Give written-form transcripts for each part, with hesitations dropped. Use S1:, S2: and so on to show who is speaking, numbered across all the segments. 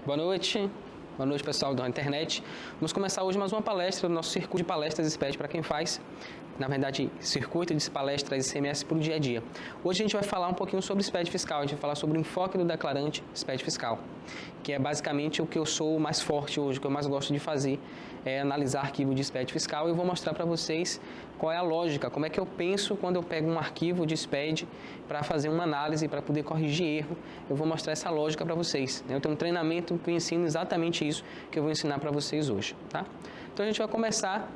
S1: Boa noite pessoal da internet. Vamos começar hoje mais uma palestra do nosso circuito de palestras SPED para quem faz, na verdade, circuito de palestras ICMS para o dia a dia. Hoje a gente vai falar um pouquinho sobre SPED fiscal, a gente vai falar sobre o enfoque do declarante SPED fiscal, que é basicamente o que eu sou mais forte hoje, o que eu mais gosto de fazer, é analisar arquivo de SPED fiscal, e eu vou mostrar para vocês qual é a lógica, como é que eu penso quando eu pego um arquivo de SPED para fazer uma análise, para poder corrigir erro. Eu vou mostrar essa lógica para vocês. Eu tenho um treinamento que eu ensino exatamente isso que eu vou ensinar para vocês hoje, tá? Então a gente vai começar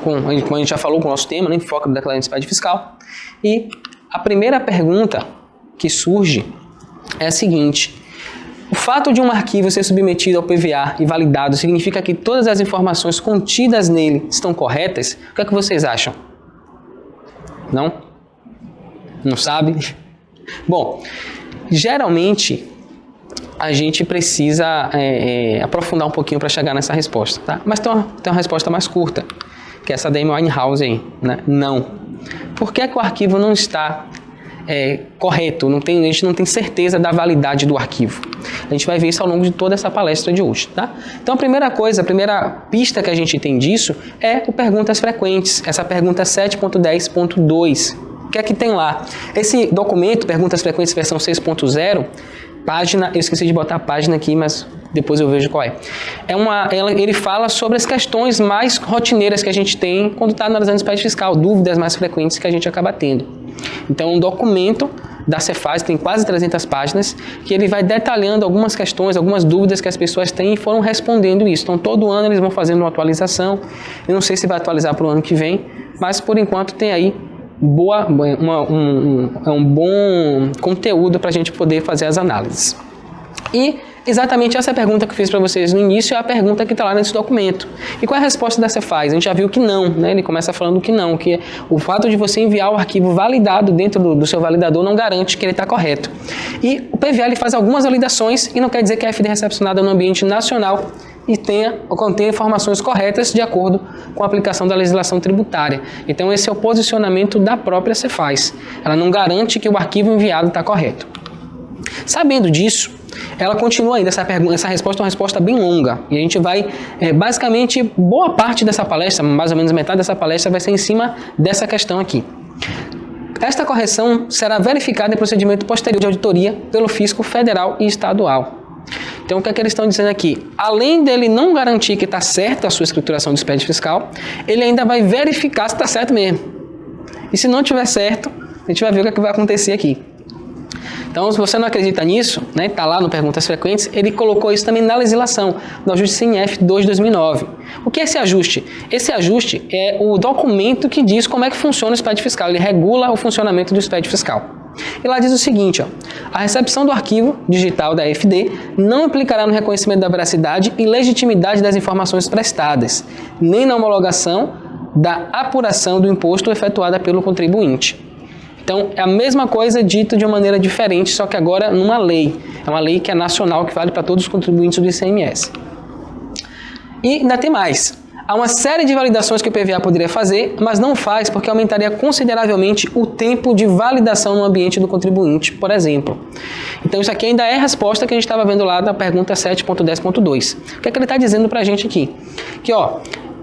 S1: como a gente já falou, com o nosso tema, né, enfoque do declarante SPED fiscal. E a primeira pergunta que surge é a seguinte: o fato de um arquivo ser submetido ao PVA e validado significa que todas as informações contidas nele estão corretas? O que é que vocês acham? Não? Não sabe? Bom, geralmente a gente precisa aprofundar um pouquinho para chegar nessa resposta, tá? Mas tem uma resposta mais curta, que é essa da Amy Winehouse aí, né? Não. Por que que o arquivo não está correto? A gente não tem certeza da validade do arquivo. A gente vai ver isso ao longo de toda essa palestra de hoje, tá? Então a primeira pista que a gente tem disso é o Perguntas Frequentes, essa pergunta 7.10.2. O que é que tem lá? Esse documento, Perguntas Frequentes versão 6.0, página, eu esqueci de botar a página aqui, mas depois eu vejo qual é. Ele fala sobre as questões mais rotineiras que a gente tem quando está analisando SPED fiscal, dúvidas mais frequentes que a gente acaba tendo. Então, um documento da Cefaz tem quase 300 páginas, que ele vai detalhando algumas questões, algumas dúvidas que as pessoas têm e foram respondendo isso. Então, todo ano eles vão fazendo uma atualização. Eu não sei se vai atualizar para o ano que vem, mas por enquanto tem aí um bom conteúdo para a gente poder fazer as análises. E exatamente essa pergunta que eu fiz para vocês no início é a pergunta que está lá nesse documento. E qual é a resposta da Cefaz? A gente já viu que não, né? Ele começa falando que não, que o fato de você enviar o arquivo validado dentro do seu validador não garante que ele está correto. E o PVA ele faz algumas validações e não quer dizer que a FD recepcionada no ambiente nacional e contenha informações corretas de acordo com a aplicação da legislação tributária. Então esse é o posicionamento da própria Cefaz. Ela não garante que o arquivo enviado está correto. Sabendo disso, ela continua ainda, essa resposta é uma resposta bem longa, e a gente vai, basicamente, boa parte dessa palestra, mais ou menos metade dessa palestra vai ser em cima dessa questão aqui. Esta correção será verificada em procedimento posterior de auditoria pelo fisco federal e estadual. Então, o que é que eles estão dizendo aqui? Além dele não garantir que está certa a sua escrituração de SPED fiscal, ele ainda vai verificar se está certo mesmo. E se não estiver certo, a gente vai ver o que é que vai acontecer aqui. Então, se você não acredita nisso, né, está lá no Perguntas Frequentes, ele colocou isso também na legislação, no ajuste CNF 2/2009. O que é esse ajuste? Esse ajuste é o documento que diz como é que funciona o SPED fiscal, ele regula o funcionamento do SPED fiscal. E lá diz o seguinte, ó: a recepção do arquivo digital da FD não implicará no reconhecimento da veracidade e legitimidade das informações prestadas, nem na homologação da apuração do imposto efetuada pelo contribuinte. Então, é a mesma coisa dito de uma maneira diferente, só que agora numa lei. É uma lei que é nacional, que vale para todos os contribuintes do ICMS. E ainda tem mais. Há uma série de validações que o PVA poderia fazer, mas não faz porque aumentaria consideravelmente o tempo de validação no ambiente do contribuinte, por exemplo. Então, isso aqui ainda é a resposta que a gente estava vendo lá da pergunta 7.10.2. O que é que ele está dizendo para a gente aqui? Que, ó,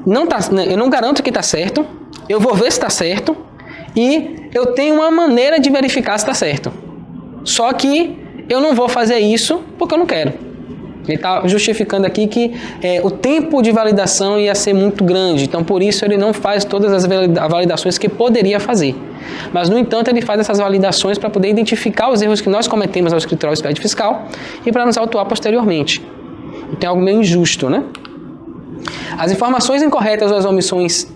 S1: eu não garanto que está certo, eu vou ver se está certo, e eu tenho uma maneira de verificar se está certo. Só que eu não vou fazer isso porque eu não quero. Ele está justificando aqui que o tempo de validação ia ser muito grande. Então, por isso, ele não faz todas as validações que poderia fazer. Mas, no entanto, ele faz essas validações para poder identificar os erros que nós cometemos ao escriturar o SPED fiscal e para nos autuar posteriormente. Então, é algo meio injusto, né? As informações incorretas ou as omissões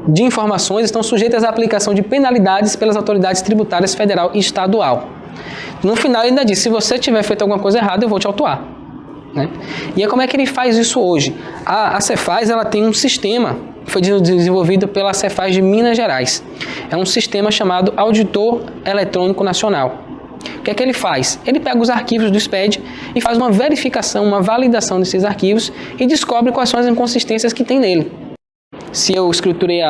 S1: de informações estão sujeitas à aplicação de penalidades pelas autoridades tributárias federal e estadual. No final ele ainda diz, se você tiver feito alguma coisa errada, eu vou te autuar. Né? E aí, como é que ele faz isso hoje? A Cefaz ela tem um sistema que foi desenvolvido pela Cefaz de Minas Gerais. É um sistema chamado Auditor Eletrônico Nacional. O que é que ele faz? Ele pega os arquivos do SPED e faz uma verificação, uma validação desses arquivos e descobre quais são as inconsistências que tem nele. se eu escriturei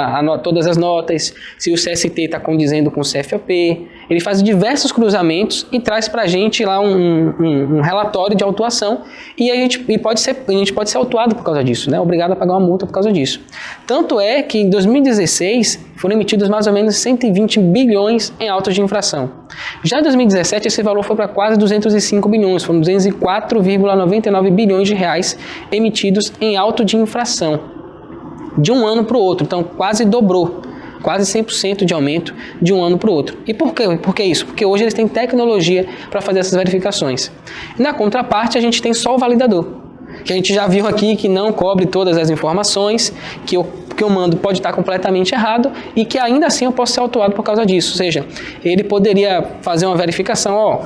S1: todas as notas, se o CST está condizendo com o CFOP. Ele faz diversos cruzamentos e traz para a gente lá um relatório de autuação e a gente pode ser autuado por causa disso, né? Obrigado a pagar uma multa por causa disso. Tanto é que em 2016 foram emitidos mais ou menos 120 bilhões em autos de infração. Já em 2017 esse valor foi para quase 205 bilhões, foram 204,99 bilhões de reais emitidos em auto de infração. De um ano para o outro, então quase dobrou, quase 100% de aumento de um ano para o outro. E por quê? Por que isso? Porque hoje eles têm tecnologia para fazer essas verificações. E na contraparte a gente tem só o validador, que a gente já viu aqui que não cobre todas as informações, que eu mando pode estar completamente errado e que ainda assim eu posso ser autuado por causa disso. Ou seja, ele poderia fazer uma verificação,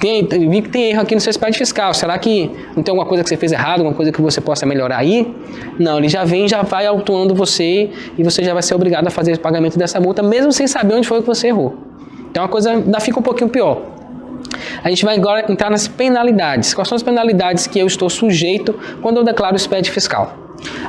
S1: vi que tem erro aqui no seu SPED fiscal, será que não tem alguma coisa que você fez errado, alguma coisa que você possa melhorar aí? Não, ele já vai autuando você e você já vai ser obrigado a fazer o pagamento dessa multa, mesmo sem saber onde foi que você errou. Então a coisa ainda fica um pouquinho pior. A gente vai agora entrar nas penalidades. Quais são as penalidades que eu estou sujeito quando eu declaro o SPED fiscal?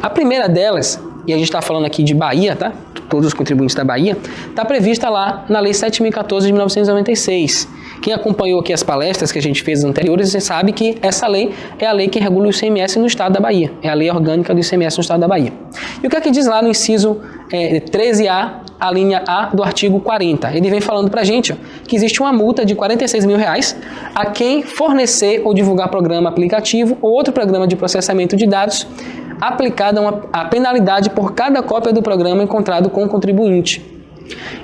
S1: A primeira delas, e a gente está falando aqui de Bahia, tá? Todos os contribuintes da Bahia, está prevista lá na Lei 7.014 de 1996. Quem acompanhou aqui as palestras que a gente fez anteriores, você sabe que essa lei é a lei que regula o ICMS no estado da Bahia. É a lei orgânica do ICMS no estado da Bahia. E o que é que diz lá no inciso 13A, a linha A do artigo 40? Ele vem falando pra gente que existe uma multa de R$46 mil a quem fornecer ou divulgar programa aplicativo ou outro programa de processamento de dados aplicada a penalidade por cada cópia do programa encontrado com o contribuinte.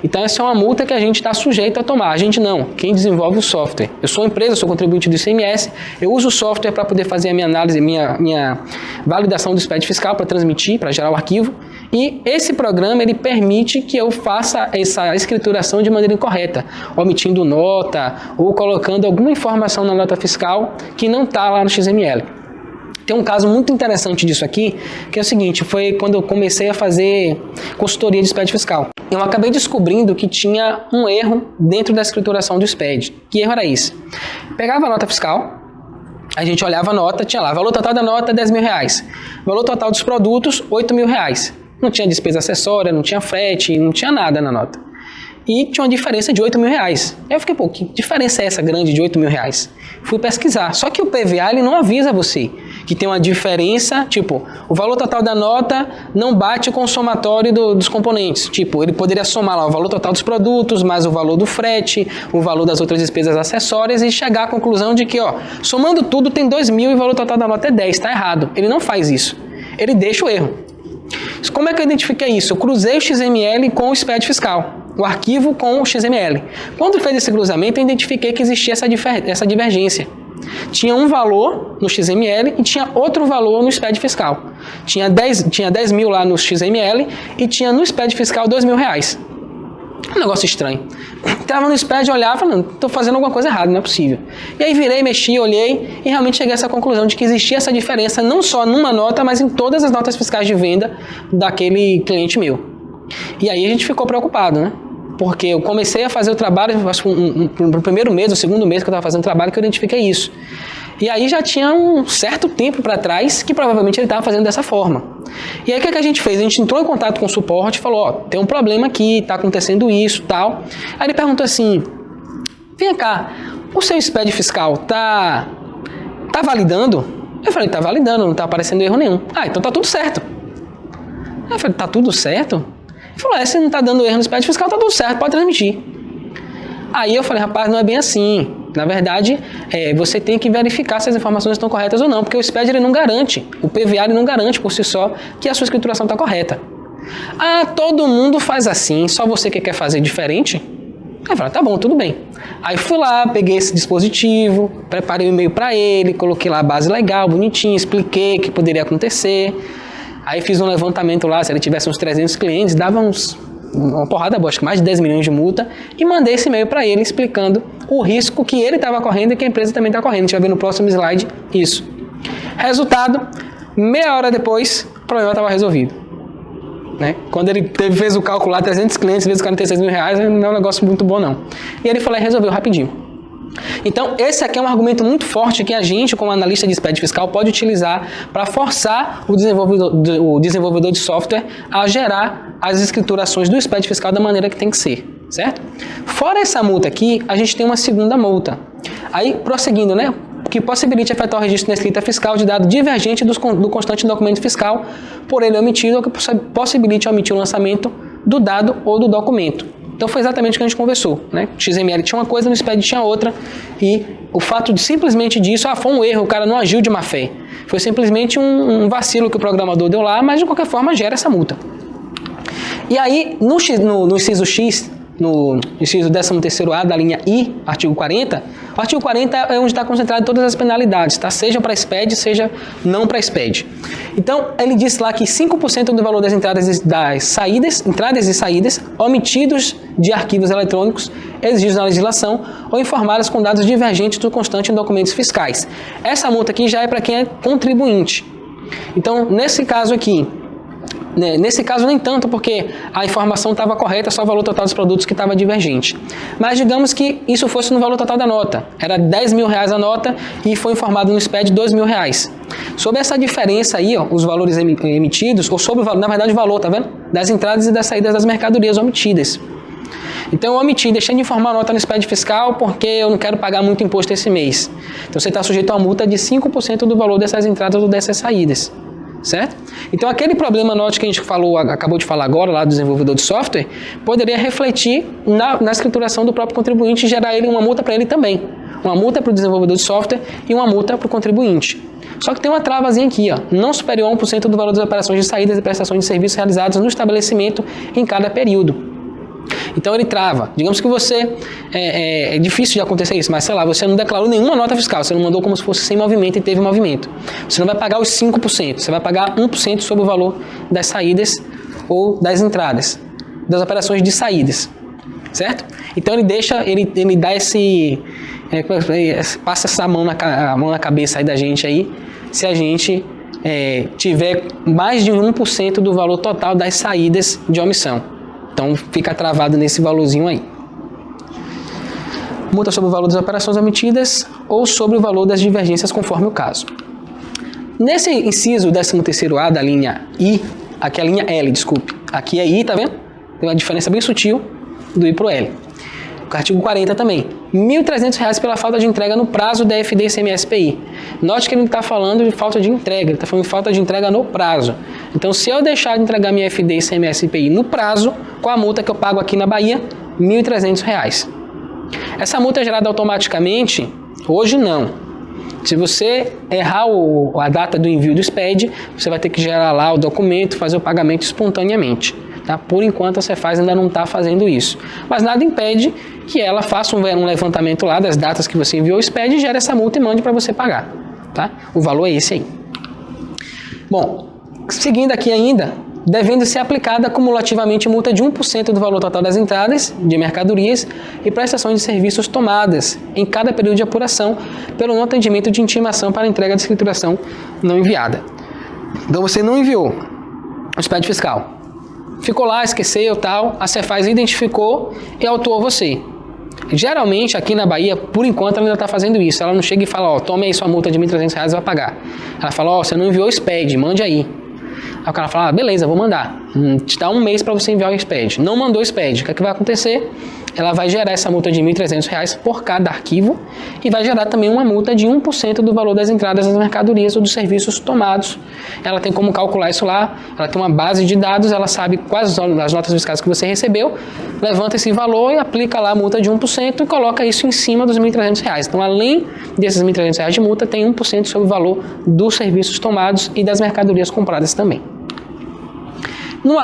S1: Então essa é uma multa que a gente está sujeito a tomar. A gente não, quem desenvolve o software. Eu sou empresa, sou contribuinte do ICMS, eu uso o software para poder fazer a minha análise, minha validação do SPED fiscal, para transmitir, para gerar o arquivo. E esse programa ele permite que eu faça essa escrituração de maneira incorreta, omitindo nota ou colocando alguma informação na nota fiscal que não está lá no XML. Tem um caso muito interessante disso aqui, que é o seguinte, foi quando eu comecei a fazer consultoria de SPED fiscal. Eu acabei descobrindo que tinha um erro dentro da escrituração do SPED. Que erro era esse? Pegava a nota fiscal, a gente olhava a nota, tinha lá, valor total da nota R$10 mil, valor total dos produtos R$8 mil. Não tinha despesa acessória, não tinha frete, não tinha nada na nota. E tinha uma diferença de R$8 mil. Aí eu fiquei, que diferença é essa grande de R$8 mil? Fui pesquisar. Só que o PVA ele não avisa você que tem uma diferença, tipo, o valor total da nota não bate com o somatório dos componentes. Tipo, ele poderia somar lá o valor total dos produtos, mais o valor do frete, o valor das outras despesas acessórias e chegar à conclusão de que, somando tudo tem 2 mil e o valor total da nota é 10, tá errado. Ele não faz isso. Ele deixa o erro. Como é que eu identifiquei isso? Eu cruzei o XML com o SPED fiscal, o arquivo com o XML. Quando fez esse cruzamento, eu identifiquei que existia essa divergência. Tinha um valor no XML e tinha outro valor no SPED fiscal. Tinha 10 mil lá no XML e tinha no SPED fiscal R$2 mil. Um negócio estranho. Entrava no SPED, olhava, não, estou fazendo alguma coisa errada, não é possível. E aí virei, mexi, olhei e realmente cheguei a essa conclusão de que existia essa diferença não só numa nota, mas em todas as notas fiscais de venda daquele cliente meu. E aí a gente ficou preocupado, né? Porque eu comecei a fazer o trabalho, acho que no primeiro mês, no segundo mês que eu estava fazendo o trabalho, que eu identifiquei isso. E aí já tinha um certo tempo para trás que provavelmente ele estava fazendo dessa forma. E aí o que a gente fez? A gente entrou em contato com o suporte e falou, tem um problema aqui, está acontecendo isso, tal. Aí ele perguntou assim, vem cá, o seu SPED fiscal tá validando? Eu falei, tá validando, não está aparecendo erro nenhum. Então tá tudo certo. Eu falei, tá tudo certo? Ele falou, se não está dando erro no SPED fiscal, tá tudo certo, pode transmitir. Aí eu falei, rapaz, não é bem assim. Na verdade, você tem que verificar se as informações estão corretas ou não, porque o SPED ele não garante, o PVA ele não garante por si só que a sua escrituração está correta. Todo mundo faz assim, só você que quer fazer diferente? Aí eu falei, tá bom, tudo bem. Aí fui lá, peguei esse dispositivo, preparei o e-mail para ele, coloquei lá a base legal, bonitinho, expliquei o que poderia acontecer. Aí fiz um levantamento lá, se ele tivesse uns 300 clientes, dava uma porrada boa, acho que mais de 10 milhões de multa, e mandei esse e-mail para ele explicando o risco que ele estava correndo e que a empresa também está correndo. A gente vai ver no próximo slide isso. Resultado, meia hora depois, o problema estava resolvido. Né? Quando ele fez o cálculo lá, 300 clientes vezes R$46 mil, não é um negócio muito bom não. E ele foi lá e resolveu rapidinho. Então, esse aqui é um argumento muito forte que a gente, como analista de SPED fiscal, pode utilizar para forçar o desenvolvedor de software a gerar as escriturações do SPED fiscal da maneira que tem que ser, certo? Fora essa multa aqui, a gente tem uma segunda multa. Aí, prosseguindo, né? Que possibilite efetuar o registro na escrita fiscal de dado divergente do constante documento fiscal por ele omitido ou que possibilite omitir o lançamento do dado ou do documento. Então foi exatamente o que a gente conversou, né? XML tinha uma coisa, no SPED tinha outra, e o fato de simplesmente disso, foi um erro, o cara não agiu de má fé. Foi simplesmente um vacilo que o programador deu lá, mas de qualquer forma gera essa multa. E aí, no inciso X, no inciso 13º-A da linha I, artigo 40, o artigo 40 é onde está concentrado todas as penalidades, tá? Seja para SPED, seja não para SPED. Então, ele diz lá que 5% do valor das entradas e saídas, omitidos de arquivos eletrônicos exigidos na legislação ou informados com dados divergentes do constante em documentos fiscais. Essa multa aqui já é para quem é contribuinte. Então, nesse caso aqui, nesse caso nem tanto, porque a informação estava correta, só o valor total dos produtos que estava divergente. Mas digamos que isso fosse no valor total da nota. Era R$10.000 a nota e foi informado no SPED R$2.000. Sobre essa diferença aí, ó, os valores emitidos, ou sobre o valor, na verdade o valor, tá vendo? Das entradas e das saídas das mercadorias omitidas. Então eu omiti, deixei de informar a nota no SPED fiscal porque eu não quero pagar muito imposto esse mês. Então você está sujeito a uma multa de 5% do valor dessas entradas ou dessas saídas. Certo? Então aquele problema note que a gente acabou de falar agora, lá do desenvolvedor de software, poderia refletir na escrituração do próprio contribuinte e gerar uma multa para ele também. Uma multa para o desenvolvedor de software e uma multa para o contribuinte. Só que tem uma travazinha aqui, ó, não superior a 1% do valor das operações de saídas e prestações de serviços realizados no estabelecimento em cada período. Então ele trava. Digamos que você, é difícil de acontecer isso, mas sei lá, você não declarou nenhuma nota fiscal, você não mandou como se fosse sem movimento e teve movimento. Você não vai pagar os 5%, você vai pagar 1% sobre o valor das saídas ou das entradas, das operações de saídas, certo? Então ele dá passa essa mão na cabeça aí da gente aí, se a gente tiver mais de 1% do valor total das saídas de omissão. Então, fica travado nesse valorzinho aí. Multa sobre o valor das operações omitidas ou sobre o valor das divergências, conforme o caso. Nesse inciso 13º-A da linha I, aqui é a linha L, desculpe. Aqui é I, tá vendo? Tem uma diferença bem sutil do I para o L. O artigo 40 também. R$1.300 pela falta de entrega no prazo da FD ICMS-PI. Note que ele não está falando de falta de entrega, ele está falando de falta de entrega no prazo. Então, se eu deixar de entregar minha FD ICMS-PI no prazo, com a multa que eu pago aqui na Bahia, R$1.300. Essa multa é gerada automaticamente? Hoje não. Se você errar a data do envio do SPED, você vai ter que gerar lá o documento, fazer o pagamento espontaneamente. Tá? Por enquanto a Cefaz ainda não está fazendo isso. Mas nada impede que ela faça um levantamento lá das datas que você enviou o SPED e gere essa multa e mande para você pagar. Tá? O valor é esse aí. Bom, seguindo aqui ainda, devendo ser aplicada cumulativamente multa de 1% do valor total das entradas de mercadorias e prestações de serviços tomadas em cada período de apuração pelo não atendimento de intimação para entrega de escrituração não enviada. Então você não enviou o SPED fiscal. Ficou lá, esqueceu, tal, a Cefaz identificou e autuou você. Geralmente, aqui na Bahia, por enquanto, ela ainda está fazendo isso. Ela não chega e fala, ó, tome aí sua multa de R$1.300 e vai pagar. Ela fala, ó, você não enviou o SPED, mande aí. Aí o cara fala, beleza, vou mandar. Te dá um mês para você enviar o SPED. Não mandou o SPED. O que vai acontecer? Ela vai gerar essa multa de R$1.300 por cada arquivo e vai gerar também uma multa de 1% do valor das entradas das mercadorias ou dos serviços tomados. Ela tem como calcular isso lá, ela tem uma base de dados, ela sabe quais as notas fiscais que você recebeu, levanta esse valor e aplica lá a multa de 1% e coloca isso em cima dos R$1.300. Então, além desses R$1.300 de multa, tem 1% sobre o valor dos serviços tomados e das mercadorias compradas também.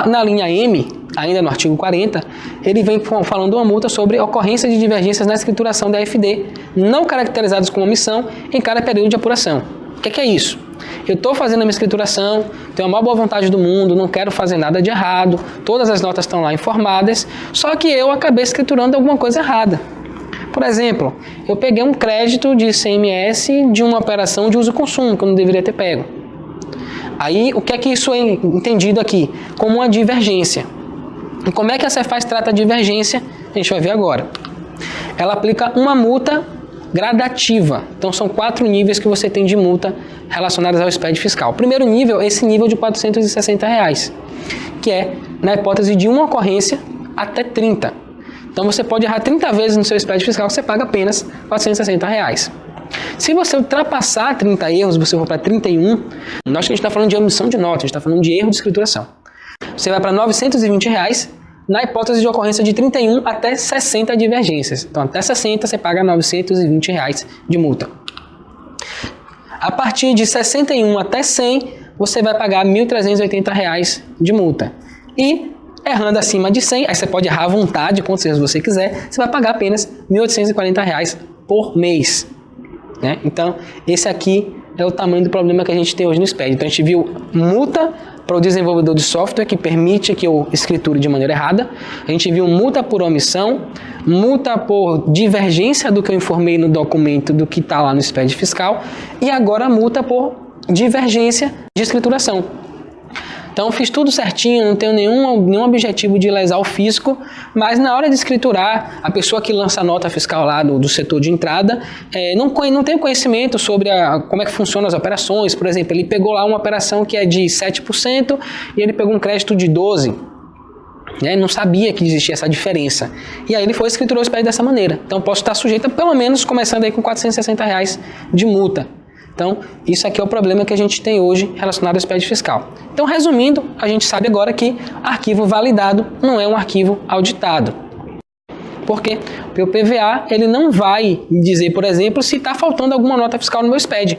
S1: Na linha M, ainda no artigo 40, ele vem falando uma multa sobre ocorrência de divergências na escrituração da FD, não caracterizadas como omissão em cada período de apuração. O que é isso? Eu estou fazendo a minha escrituração, tenho a maior boa vontade do mundo, não quero fazer nada de errado, todas as notas estão lá informadas, só que eu acabei escriturando alguma coisa errada. Por exemplo, eu peguei um crédito de ICMS de uma operação de uso e consumo, que eu não deveria ter pego. Aí, o que é que isso é entendido aqui? Como uma divergência. E como é que a Cefaz trata a divergência? A gente vai ver agora. Ela aplica uma multa gradativa. Então são 4 níveis que você tem de multa relacionadas ao SPED fiscal. O primeiro nível é esse nível de R$ 460, que é na hipótese de uma ocorrência até 30. Então você pode errar 30 vezes no seu SPED fiscal, que você paga apenas R$ 460. Se você ultrapassar 30 erros, você for para 31, nós que a gente está falando de omissão de nota, a gente está falando de erro de escrituração. Você vai para R$ 920, na hipótese de ocorrência de 31 até 60 divergências. Então até 60 você paga R$ 920 de multa. A partir de 61 até 100, você vai pagar R$ 1.380 de multa. E errando acima de 100, aí você pode errar à vontade, quantos erros você quiser, você vai pagar apenas R$ 1.840 por mês. Né? Então, esse aqui é o tamanho do problema que a gente tem hoje no SPED. Então, a gente viu multa para o desenvolvedor de software que permite que eu escriture de maneira errada. A gente viu multa por omissão, multa por divergência do que eu informei no documento do que está lá no SPED fiscal e agora multa por divergência de escrituração. Então, fiz tudo certinho, não tenho nenhum objetivo de lesar o fisco, mas na hora de escriturar, a pessoa que lança a nota fiscal lá do setor de entrada não tem conhecimento sobre como é que funcionam as operações. Por exemplo, ele pegou lá uma operação que é de 7% e ele pegou um crédito de 12%. Ele não sabia que existia essa diferença. E aí ele foi e escriturou o SPED dessa maneira. Então, posso estar sujeito a, pelo menos, começando aí com R$ 460 de multa. Então, isso aqui é o problema que a gente tem hoje relacionado ao SPED fiscal. Então, resumindo, a gente sabe agora que arquivo validado não é um arquivo auditado. Por quê? Porque o PVA ele não vai dizer, por exemplo, se está faltando alguma nota fiscal no meu SPED.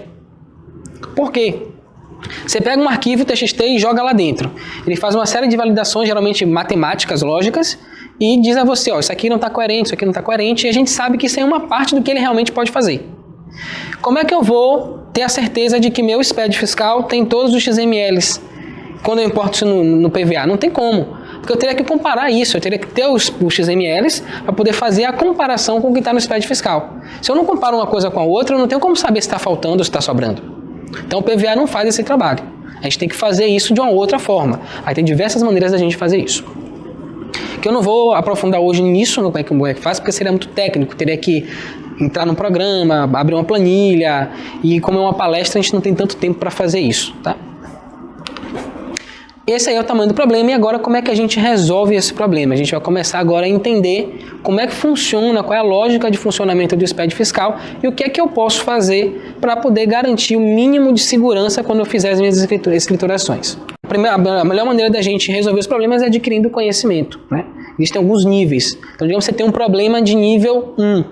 S1: Por quê? Você pega um arquivo TXT e joga lá dentro. Ele faz uma série de validações, geralmente matemáticas, lógicas, e diz a você, ó, isso aqui não está coerente, isso aqui não está coerente, e a gente sabe que isso é uma parte do que ele realmente pode fazer. Como é que eu vou ter a certeza de que meu SPED fiscal tem todos os XMLs quando eu importo isso no PVA? Não tem como, porque eu teria que comparar isso, eu teria que ter os XMLs para poder fazer a comparação com o que está no SPED fiscal. Se eu não comparo uma coisa com a outra, eu não tenho como saber se está faltando ou se está sobrando. Então o PVA não faz esse trabalho. A gente tem que fazer isso de uma outra forma. Aí tem diversas maneiras da gente fazer isso. Que eu não vou aprofundar hoje nisso, no como é que faz, porque seria muito técnico, teria que entrar no programa, abrir uma planilha, e como é uma palestra, a gente não tem tanto tempo para fazer isso, tá? Esse aí é o tamanho do problema, e agora como é que a gente resolve esse problema? A gente vai começar agora a entender como é que funciona, qual é a lógica de funcionamento do SPED fiscal e o que é que eu posso fazer para poder garantir o mínimo de segurança quando eu fizer as minhas escriturações. A melhor maneira da gente resolver os problemas é adquirindo conhecimento, né? Existem alguns níveis. Então, digamos que você tem um problema de nível 1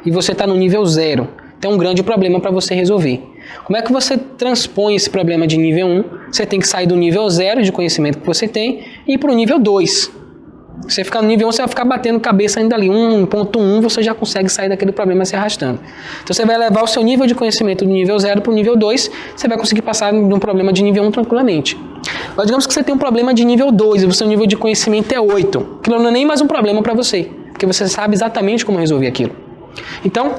S1: e você está no nível 0. Tem um grande problema para você resolver. Como é que você transpõe esse problema de nível 1? Você tem que sair do nível 0 de conhecimento que você tem e ir para o nível 2. Você ficar no nível 1, você vai ficar batendo cabeça ainda ali. 1.1, você já consegue sair daquele problema se arrastando. Então você vai levar o seu nível de conhecimento do nível 0 para o nível 2, você vai conseguir passar de um problema de nível 1 tranquilamente. Agora digamos que você tem um problema de nível 2 e o seu nível de conhecimento é 8. Aquilo não é nem mais um problema para você, porque você sabe exatamente como resolver aquilo. Então,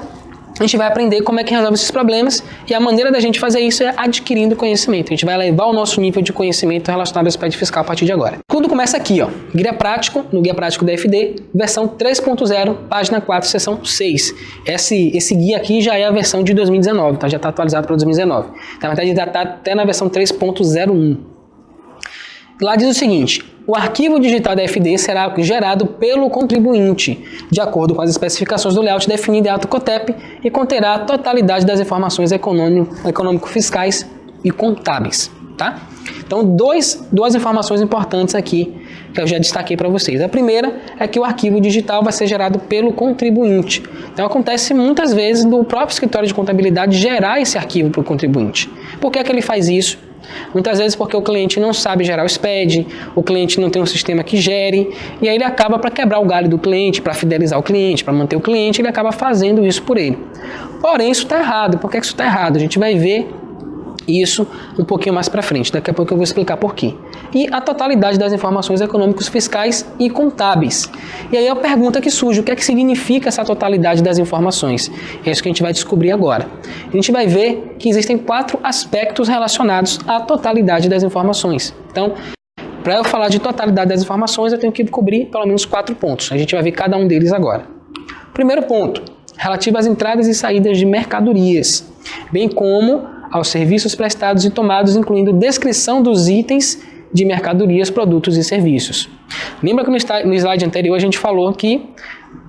S1: a gente vai aprender como é que resolve esses problemas e a maneira da gente fazer isso é adquirindo conhecimento. A gente vai elevar o nosso nível de conhecimento relacionado ao SPED fiscal a partir de agora. Tudo começa aqui, ó. Guia prático, no Guia Prático da FD, versão 3.0, página 4, seção 6. Esse guia aqui já é a versão de 2019, tá? Já está atualizado para 2019. Na verdade, já está até na versão 3.01. Lá diz o seguinte: o arquivo digital da FD será gerado pelo contribuinte, de acordo com as especificações do layout definido em ato COTEP, e conterá a totalidade das informações econômico-fiscais e contábeis. Tá? Então, duas informações importantes aqui que eu já destaquei para vocês. A primeira é que o arquivo digital vai ser gerado pelo contribuinte. Então, acontece muitas vezes do próprio escritório de contabilidade gerar esse arquivo para o contribuinte. Por que é que ele faz isso? Muitas vezes porque o cliente não sabe gerar o SPED, o cliente não tem um sistema que gere, e aí ele acaba, para quebrar o galho do cliente, para fidelizar o cliente, para manter o cliente, ele acaba fazendo isso por ele. Porém, isso está errado. Por que isso está errado? A gente vai ver isso um pouquinho mais para frente. Daqui a pouco eu vou explicar por quê. E a totalidade das informações econômicos, fiscais e contábeis. E aí a pergunta que surge: o que é que significa essa totalidade das informações? É isso que a gente vai descobrir agora. A gente vai ver que existem 4 aspectos relacionados à totalidade das informações. Então, para eu falar de totalidade das informações, eu tenho que cobrir pelo menos 4 pontos. A gente vai ver cada um deles agora. Primeiro ponto: relativa às entradas e saídas de mercadorias, bem como aos serviços prestados e tomados, incluindo descrição dos itens de mercadorias, produtos e serviços. Lembra que no slide anterior a gente falou que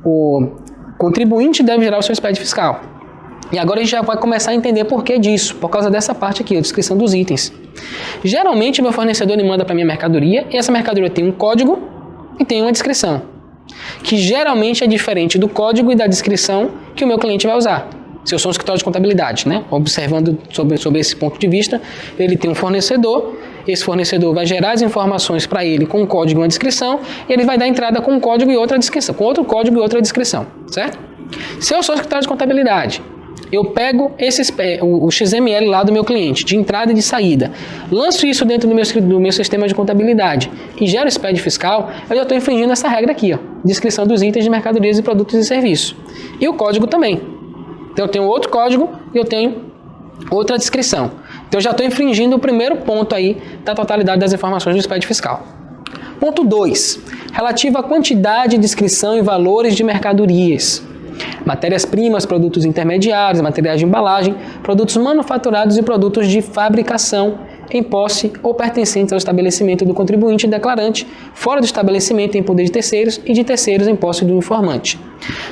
S1: o contribuinte deve gerar o seu SPED fiscal. E agora a gente já vai começar a entender por que disso, por causa dessa parte aqui, a descrição dos itens. Geralmente, meu fornecedor me manda para minha mercadoria, e essa mercadoria tem um código e tem uma descrição, que geralmente é diferente do código e da descrição que o meu cliente vai usar. Se eu sou um escritório de contabilidade, né? Observando sobre esse ponto de vista, ele tem um fornecedor, esse fornecedor vai gerar as informações para ele com um código e uma descrição, e ele vai dar entrada com um código e outra descrição, com outro código e outra descrição, certo? Se eu sou escritório de contabilidade, eu pego o XML lá do meu cliente, de entrada e de saída, lanço isso dentro do meu sistema de contabilidade e gero SPED fiscal, eu já estou infringindo essa regra aqui, ó, descrição dos itens de mercadorias e produtos e serviços. E o código também. Então eu tenho outro código e eu tenho outra descrição. Então eu já estou infringindo o primeiro ponto aí da totalidade das informações do SPED fiscal. Ponto 2. Relativo à quantidade, descrição e valores de mercadorias. Matérias-primas, produtos intermediários, materiais de embalagem, produtos manufaturados e produtos de fabricação em posse ou pertencentes ao estabelecimento do contribuinte e declarante, fora do estabelecimento em poder de terceiros e de terceiros em posse do informante.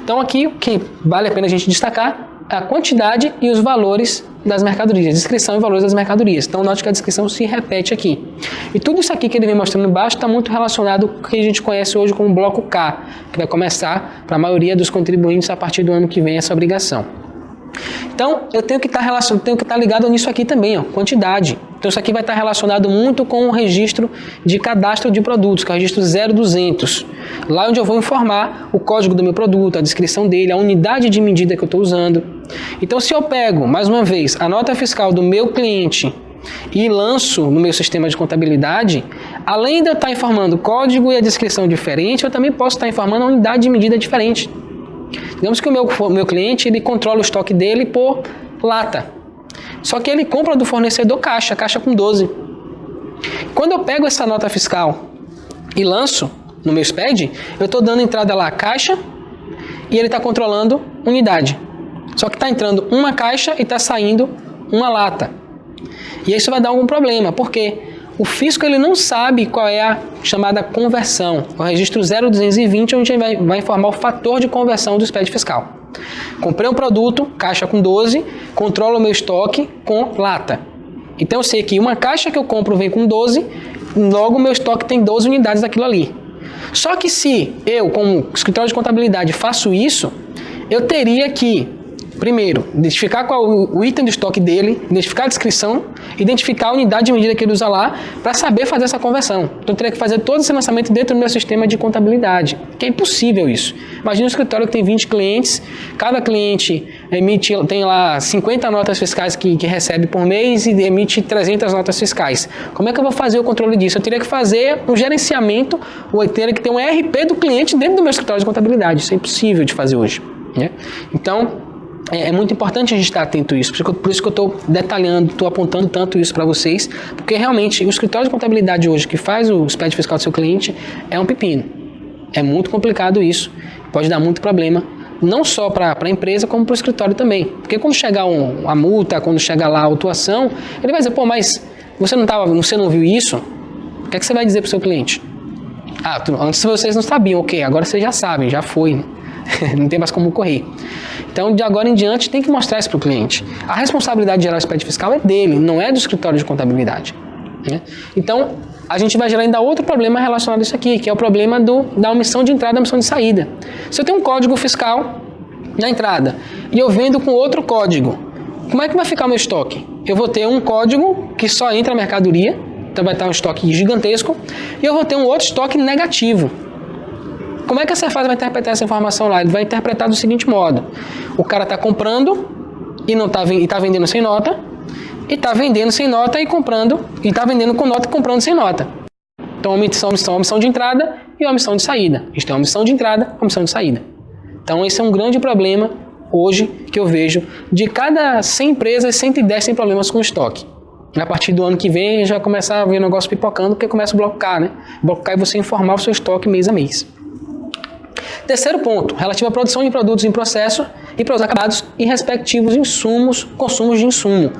S1: Então aqui o que vale a pena a gente destacar é a quantidade e os valores das mercadorias, descrição e valores das mercadorias. Então note que a descrição se repete aqui. E tudo isso aqui que ele vem mostrando embaixo está muito relacionado com o que a gente conhece hoje como bloco K, que vai começar para a maioria dos contribuintes a partir do ano que vem essa obrigação. Então, eu tenho que estar ligado nisso aqui também, ó, quantidade. Então, isso aqui vai estar relacionado muito com o registro de cadastro de produtos, que é o registro 0200. Lá onde eu vou informar o código do meu produto, a descrição dele, a unidade de medida que eu estou usando. Então, se eu pego, mais uma vez, a nota fiscal do meu cliente e lanço no meu sistema de contabilidade, além de eu estar informando o código e a descrição diferente, eu também posso estar informando a unidade de medida diferente. Digamos que o meu cliente ele controla o estoque dele por lata. Só que ele compra do fornecedor caixa com 12. Quando eu pego essa nota fiscal e lanço no meu SPED, eu estou dando entrada lá caixa e ele está controlando unidade. Só que está entrando uma caixa e está saindo uma lata. E isso vai dar algum problema, porque o fisco ele não sabe qual é a chamada conversão, o registro 0220, onde ele vai informar o fator de conversão do SPED fiscal. Comprei um produto, caixa com 12, controlo o meu estoque com lata. Então eu sei que uma caixa que eu compro vem com 12, logo o meu estoque tem 12 unidades daquilo ali. Só que se eu, como escritório de contabilidade, faço isso, eu teria que primeiro, identificar qual o item do estoque dele, identificar a descrição, identificar a unidade de medida que ele usa lá, para saber fazer essa conversão. Então, eu teria que fazer todo esse lançamento dentro do meu sistema de contabilidade, que é impossível isso. Imagina um escritório que tem 20 clientes, cada cliente tem lá 50 notas fiscais que recebe por mês e emite 300 notas fiscais. Como é que eu vou fazer o controle disso? Eu teria que fazer um gerenciamento, ou eu teria que ter um RP do cliente dentro do meu escritório de contabilidade. Isso é impossível de fazer hoje, né? Então, é muito importante a gente estar atento a isso, por isso que eu estou detalhando, estou apontando tanto isso para vocês, porque realmente o escritório de contabilidade hoje que faz o SPED fiscal do seu cliente é um pepino. É muito complicado isso, pode dar muito problema, não só para a empresa, como para o escritório também. Porque quando chegar a multa, quando chegar lá a autuação, ele vai dizer, pô, mas você não viu isso? O que é que você vai dizer para o seu cliente? Ah, antes vocês não sabiam, ok, agora vocês já sabem, já foi, né? Não tem mais como correr. Então, de agora em diante, tem que mostrar isso para o cliente. A responsabilidade de gerar o SPED fiscal é dele, não é do escritório de contabilidade, né? Então, a gente vai gerar ainda outro problema relacionado a isso aqui, que é o problema da omissão de entrada e omissão de saída. Se eu tenho um código fiscal na entrada e eu vendo com outro código, como é que vai ficar o meu estoque? Eu vou ter um código que só entra a mercadoria, então vai estar um estoque gigantesco, e eu vou ter um outro estoque negativo. Como é que a Cefaz vai interpretar essa informação lá? Ele vai interpretar do seguinte modo: o cara está comprando e está vendendo sem nota, e está vendendo sem nota e comprando, e está vendendo com nota e comprando sem nota. Então, omissão de entrada e omissão de saída. Isto é omissão de entrada, omissão de saída. Então, esse é um grande problema hoje que eu vejo. De cada 100 empresas, 110 têm problemas com estoque. A partir do ano que vem, já começa a ver o negócio pipocando, porque começa o bloco K, né? O bloco K é você informar o seu estoque mês a mês. Terceiro ponto, relativo à produção de produtos em processo e para os acabados e respectivos consumos de insumo,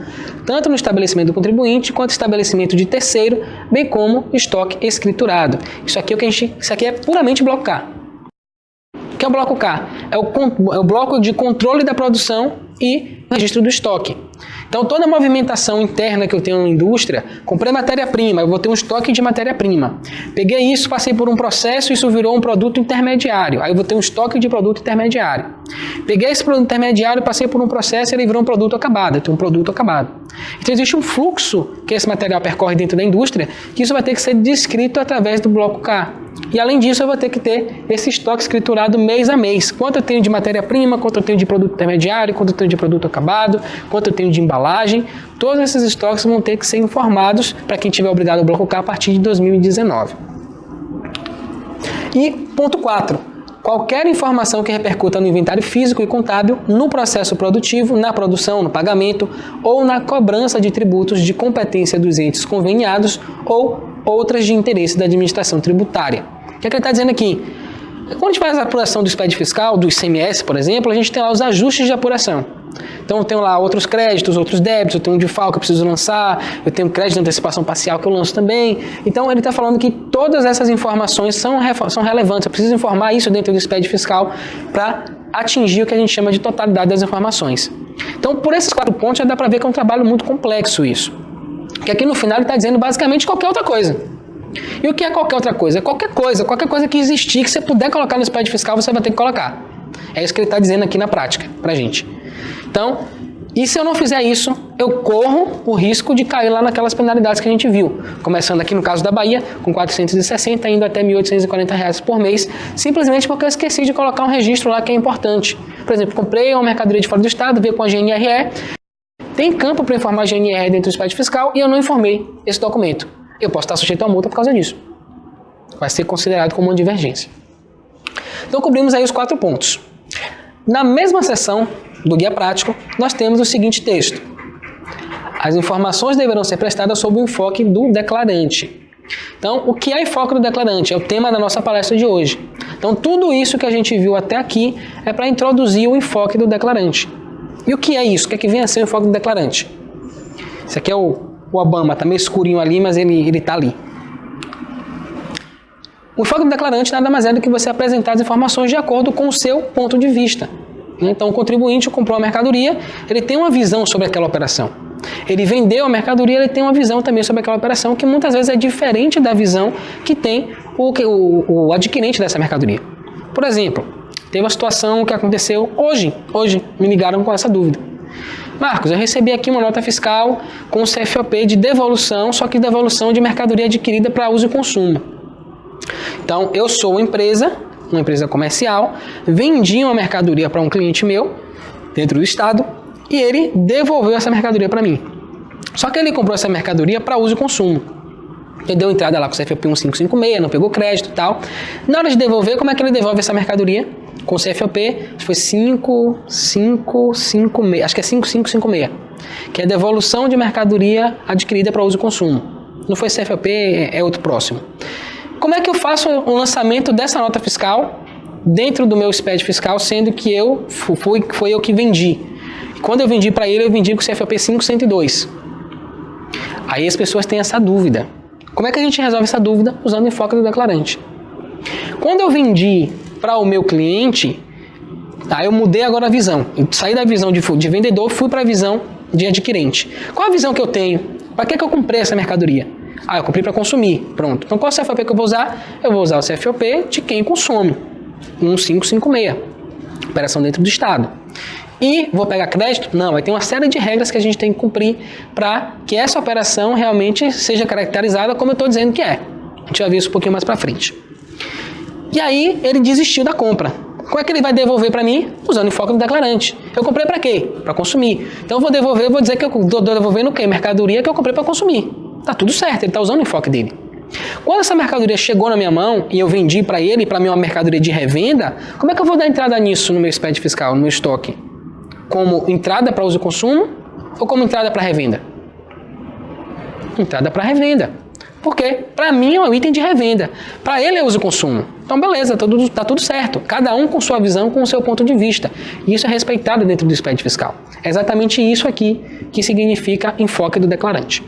S1: tanto no estabelecimento do contribuinte quanto no estabelecimento de terceiro, bem como estoque escriturado. Isso aqui é puramente bloco K. O que é o bloco K? É o bloco de controle da produção e registro do estoque. Então, toda a movimentação interna que eu tenho na indústria, comprei matéria-prima, eu vou ter um estoque de matéria-prima. Peguei isso, passei por um processo, isso virou um produto intermediário. Aí eu vou ter um estoque de produto intermediário. Peguei esse produto intermediário, passei por um processo e ele virou um produto acabado. Eu tenho um produto acabado. Então, existe um fluxo que esse material percorre dentro da indústria, que isso vai ter que ser descrito através do bloco K. E, além disso, eu vou ter que ter esse estoque escriturado mês a mês. Quanto eu tenho de matéria-prima, quanto eu tenho de produto intermediário, quanto eu tenho de produto acabado, quanto eu tenho de embalagem. Todos esses estoques vão ter que ser informados para quem tiver obrigado ao bloco K a partir de 2019. E ponto 4. Qualquer informação que repercuta no inventário físico e contábil, no processo produtivo, na produção, no pagamento ou na cobrança de tributos de competência dos entes conveniados ou outras de interesse da administração tributária. O que é que ele está dizendo aqui? Quando a gente faz a apuração do SPED fiscal, do ICMS, por exemplo, a gente tem lá os ajustes de apuração. Então eu tenho lá outros créditos, outros débitos, eu tenho um DIFAL que eu preciso lançar, eu tenho crédito de antecipação parcial que eu lanço também. Então ele está falando que todas essas informações são relevantes, eu preciso informar isso dentro do SPED fiscal para atingir o que a gente chama de totalidade das informações. Então por esses 4 pontos já dá para ver que é um trabalho muito complexo isso. Que aqui no final ele está dizendo basicamente qualquer outra coisa. E o que é qualquer outra coisa? Qualquer coisa que existir, que você puder colocar no SPED fiscal, você vai ter que colocar. É isso que ele está dizendo aqui na prática, pra gente. Então, e se eu não fizer isso, eu corro o risco de cair lá naquelas penalidades que a gente viu. Começando aqui no caso da Bahia, com 460, indo até R$ 1.840 por mês, simplesmente porque eu esqueci de colocar um registro lá que é importante. Por exemplo, comprei uma mercadoria de fora do estado, veio com a GNRE, tem campo para informar a GNRE dentro do SPED fiscal e eu não informei esse documento. Eu posso estar sujeito a multa por causa disso. Vai ser considerado como uma divergência. Então cobrimos aí os 4 pontos. Na mesma seção do guia prático, nós temos o seguinte texto. As informações deverão ser prestadas sob o enfoque do declarante. Então, o que é enfoque do declarante? É o tema da nossa palestra de hoje. Então, tudo isso que a gente viu até aqui é para introduzir o enfoque do declarante. E o que é isso? O que é que vem a ser o enfoque do declarante? Esse aqui é o Obama, está meio escurinho ali, mas ele está ali. O enfoque do declarante nada mais é do que você apresentar as informações de acordo com o seu ponto de vista. Então, o contribuinte comprou a mercadoria, ele tem uma visão sobre aquela operação. Ele vendeu a mercadoria, ele tem uma visão também sobre aquela operação, que muitas vezes é diferente da visão que tem o adquirente dessa mercadoria. Por exemplo, teve uma situação que aconteceu hoje me ligaram com essa dúvida. Marcos, eu recebi aqui uma nota fiscal com o CFOP de devolução, só que devolução de mercadoria adquirida para uso e consumo. Então, eu sou uma empresa comercial, vendi uma mercadoria para um cliente meu, dentro do estado, e ele devolveu essa mercadoria para mim. Só que ele comprou essa mercadoria para uso e consumo. Ele deu entrada lá com o CFOP 1556, não pegou crédito e tal. Na hora de devolver, como é que ele devolve essa mercadoria? Com o CFOP, acho que foi 5556, acho que é 5556, que é devolução de mercadoria adquirida para uso e consumo. Não foi CFOP, é outro próximo. Como é que eu faço o lançamento dessa nota fiscal dentro do meu SPED fiscal, sendo que foi eu que vendi? Quando eu vendi para ele, eu vendi com o CFOP 5102. Aí as pessoas têm essa dúvida. Como é que a gente resolve essa dúvida? Usando o enfoque do declarante. Quando eu vendi para o meu cliente, eu mudei agora a visão. Eu saí da visão de vendedor, fui para a visão de adquirente. Qual a visão que eu tenho? Para que eu comprei essa mercadoria? Eu comprei para consumir. Pronto. Então qual é o CFOP que eu vou usar? Eu vou usar o CFOP de quem consome. 1556. Operação dentro do estado. E vou pegar crédito? Não, vai ter uma série de regras que a gente tem que cumprir para que essa operação realmente seja caracterizada como eu estou dizendo que é. A gente vai ver isso um pouquinho mais para frente. E aí ele desistiu da compra. Como é que ele vai devolver para mim? Usando o enfoque do declarante. Eu comprei para quê? Para consumir. Então eu vou devolver, vou dizer que eu estou devolvendo o quê? Mercadoria que eu comprei para consumir. Tá tudo certo, ele está usando o enfoque dele. Quando essa mercadoria chegou na minha mão e eu vendi para ele, para mim uma mercadoria de revenda, como é que eu vou dar entrada nisso no meu SPED fiscal, no meu estoque? Como entrada para uso e consumo ou como entrada para revenda? Entrada para revenda. Porque para mim é um item de revenda, para ele é uso e consumo. Então beleza, tá tudo certo. Cada um com sua visão, com o seu ponto de vista. E isso é respeitado dentro do expediente fiscal. É exatamente isso aqui que significa enfoque do declarante.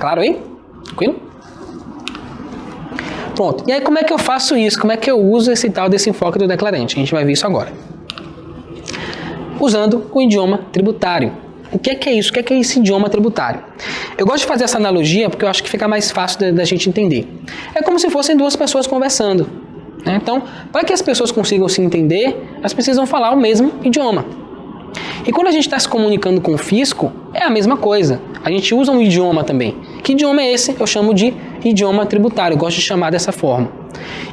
S1: Claro aí? Tranquilo? Pronto. E aí como é que eu faço isso? Como é que eu uso esse tal desse enfoque do declarante? A gente vai ver isso agora. Usando o idioma tributário. O que é isso? O que é esse idioma tributário? Eu gosto de fazer essa analogia porque eu acho que fica mais fácil da gente entender. É como se fossem duas pessoas conversando, né? Então, para que as pessoas consigam se entender, elas precisam falar o mesmo idioma. E quando a gente está se comunicando com o fisco, é a mesma coisa. A gente usa um idioma também. Que idioma é esse? Eu chamo de idioma tributário. Eu gosto de chamar dessa forma.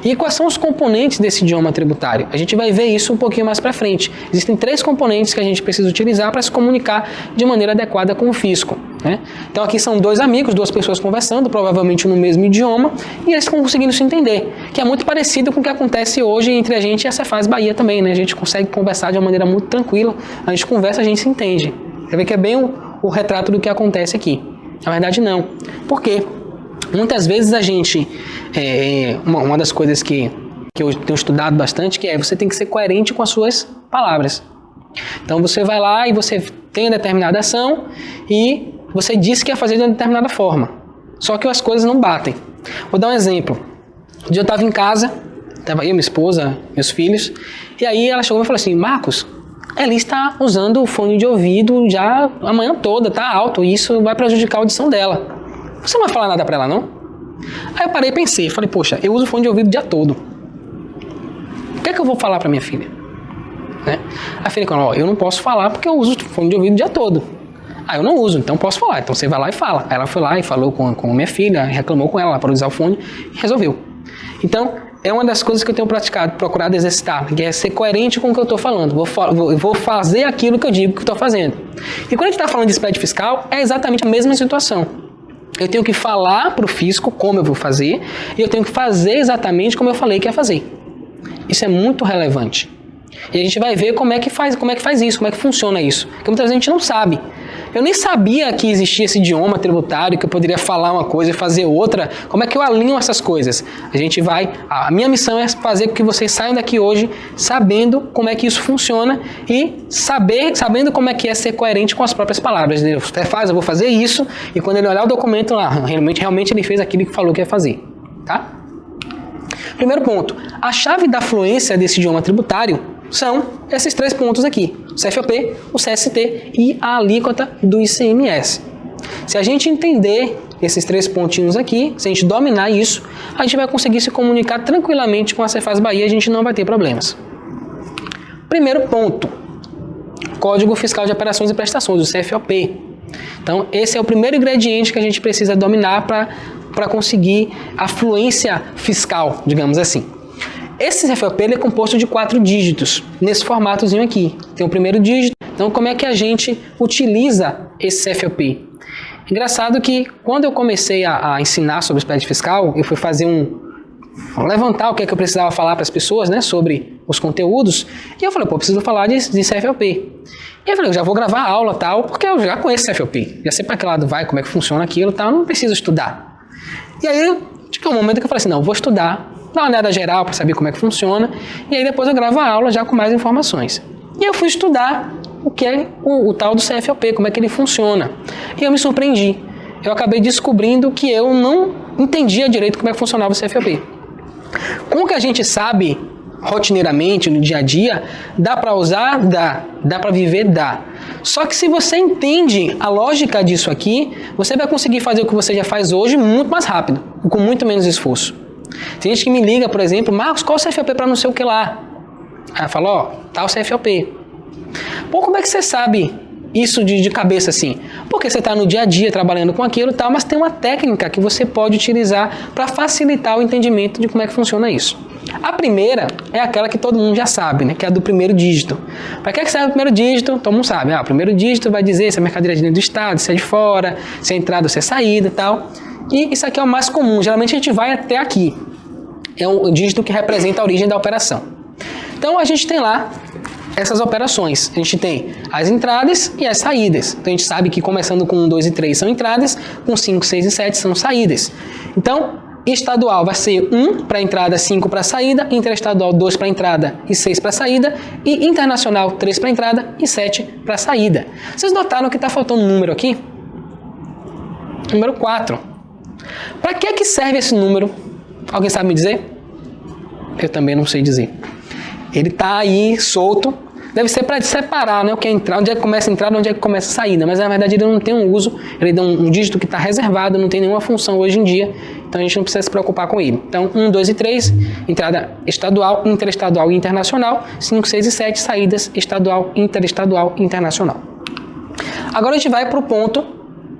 S1: E quais são os componentes desse idioma tributário? A gente vai ver isso um pouquinho mais para frente. Existem 3 componentes que a gente precisa utilizar para se comunicar de maneira adequada com o fisco, né? Então aqui são 2 amigos, 2 pessoas conversando, provavelmente no mesmo idioma, e eles estão conseguindo se entender, que é muito parecido com o que acontece hoje entre a gente e a Cefaz Bahia também, né? A gente consegue conversar de uma maneira muito tranquila, a gente conversa, a gente se entende. Você vê que é bem o retrato do que acontece aqui. Na verdade não. Por quê? Muitas vezes a gente, uma das coisas que eu tenho estudado bastante, que é você tem que ser coerente com as suas palavras. Então você vai lá e você tem uma determinada ação e você disse que ia fazer de uma determinada forma. Só que as coisas não batem. Vou dar um exemplo. Um dia eu estava em casa, estava eu, minha esposa, meus filhos, e aí ela chegou e falou assim: Marcos, ela está usando o fone de ouvido já a manhã toda, tá alto, e isso vai prejudicar a audição dela. Você não vai falar nada pra ela, não? Aí eu parei e pensei, falei, poxa, eu uso fone de ouvido o dia todo. O que é que eu vou falar pra minha filha? Né? A filha falou, eu não posso falar porque eu uso fone de ouvido o dia todo. Ah, eu não uso, então posso falar. Então você vai lá e fala. Aí ela foi lá e falou com minha filha, reclamou com ela para usar o fone e resolveu. Então, é uma das coisas que eu tenho praticado, procurado exercitar, que é ser coerente com o que eu estou falando. Vou fazer aquilo que eu digo que estou fazendo. E quando a gente está falando de expediente fiscal, é exatamente a mesma situação. Eu tenho que falar para o fisco como eu vou fazer e eu tenho que fazer exatamente como eu falei que ia fazer. Isso é muito relevante. E a gente vai ver como é que faz isso, como é que funciona isso. Porque muitas vezes a gente não sabe. Eu nem sabia que existia esse idioma tributário, que eu poderia falar uma coisa e fazer outra. Como é que eu alinho essas coisas? A minha missão é fazer com que vocês saiam daqui hoje sabendo como é que isso funciona e sabendo como é que é ser coerente com as próprias palavras. Eu vou fazer isso, e quando ele olhar o documento lá, realmente ele fez aquilo que falou que ia fazer. Tá? Primeiro ponto, a chave da fluência desse idioma tributário são esses 3 pontos aqui, o CFOP, o CST e a alíquota do ICMS. Se a gente entender esses 3 pontinhos aqui, se a gente dominar isso, a gente vai conseguir se comunicar tranquilamente com a Cefaz Bahia e a gente não vai ter problemas. Primeiro ponto, Código Fiscal de Operações e Prestações, o CFOP. Então, esse é o primeiro ingrediente que a gente precisa dominar para conseguir a fluência fiscal, digamos assim. Esse CFOP ele é composto de 4 dígitos, nesse formatozinho aqui. Tem o primeiro dígito. Então, como é que a gente utiliza esse CFOP? Engraçado que, quando eu comecei a ensinar sobre o expediente fiscal, eu fui fazer levantar o que é que eu precisava falar para as pessoas, né, sobre os conteúdos, e eu falei, eu preciso falar de CFOP. E eu falei, eu já vou gravar a aula tal, porque eu já conheço CFOP, já sei para que lado vai, como é que funciona aquilo tal, não preciso estudar. E aí, chegou um momento que eu falei assim, não, vou estudar, dar uma olhada geral para saber como é que funciona, e aí depois eu gravo a aula já com mais informações. E eu fui estudar o que é o tal do CFOP, como é que ele funciona. E eu me surpreendi. Eu acabei descobrindo que eu não entendia direito como é que funcionava o CFOP. Com o que a gente sabe rotineiramente, no dia a dia, dá para usar? Dá para viver? Dá. Só que se você entende a lógica disso aqui, você vai conseguir fazer o que você já faz hoje muito mais rápido, com muito menos esforço. Tem gente que me liga, por exemplo, Marcos, qual é o CFOP para não sei o que lá? Aí eu falo, ó, tá o CFOP. Pô, como é que você sabe isso de cabeça assim? Porque você está no dia a dia trabalhando com aquilo e tal, mas tem uma técnica que você pode utilizar para facilitar o entendimento de como é que funciona isso. A primeira é aquela que todo mundo já sabe, né? Que é a do primeiro dígito. Para que serve o primeiro dígito? Todo mundo sabe. O primeiro dígito vai dizer se a mercadoria é de dentro do estado, se é de fora, se é entrada ou se é saída e tal. E isso aqui é o mais comum. Geralmente a gente vai até aqui. É o dígito que representa a origem da operação. Então a gente tem lá essas operações. A gente tem as entradas e as saídas. Então a gente sabe que começando com 1, 2 e 3 são entradas, com 5, 6 e 7 são saídas. Então, estadual vai ser 1 para entrada, 5 para saída, interestadual 2 para entrada e 6 para saída, e internacional 3 para entrada e 7 para saída. Vocês notaram que está faltando um número aqui? Número 4. Para que serve esse número? Alguém sabe me dizer? Eu também não sei dizer. Ele está aí solto. Deve ser para separar, né, o que é entrar, onde é que começa a entrada, onde é que começa a saída. Mas na verdade ele não tem um uso, ele dá um dígito que está reservado, não tem nenhuma função hoje em dia. Então a gente não precisa se preocupar com ele. Então 1, 2 e 3, entrada estadual, interestadual e internacional. 5, 6 e 7, saídas estadual, interestadual e internacional. Agora a gente vai para o ponto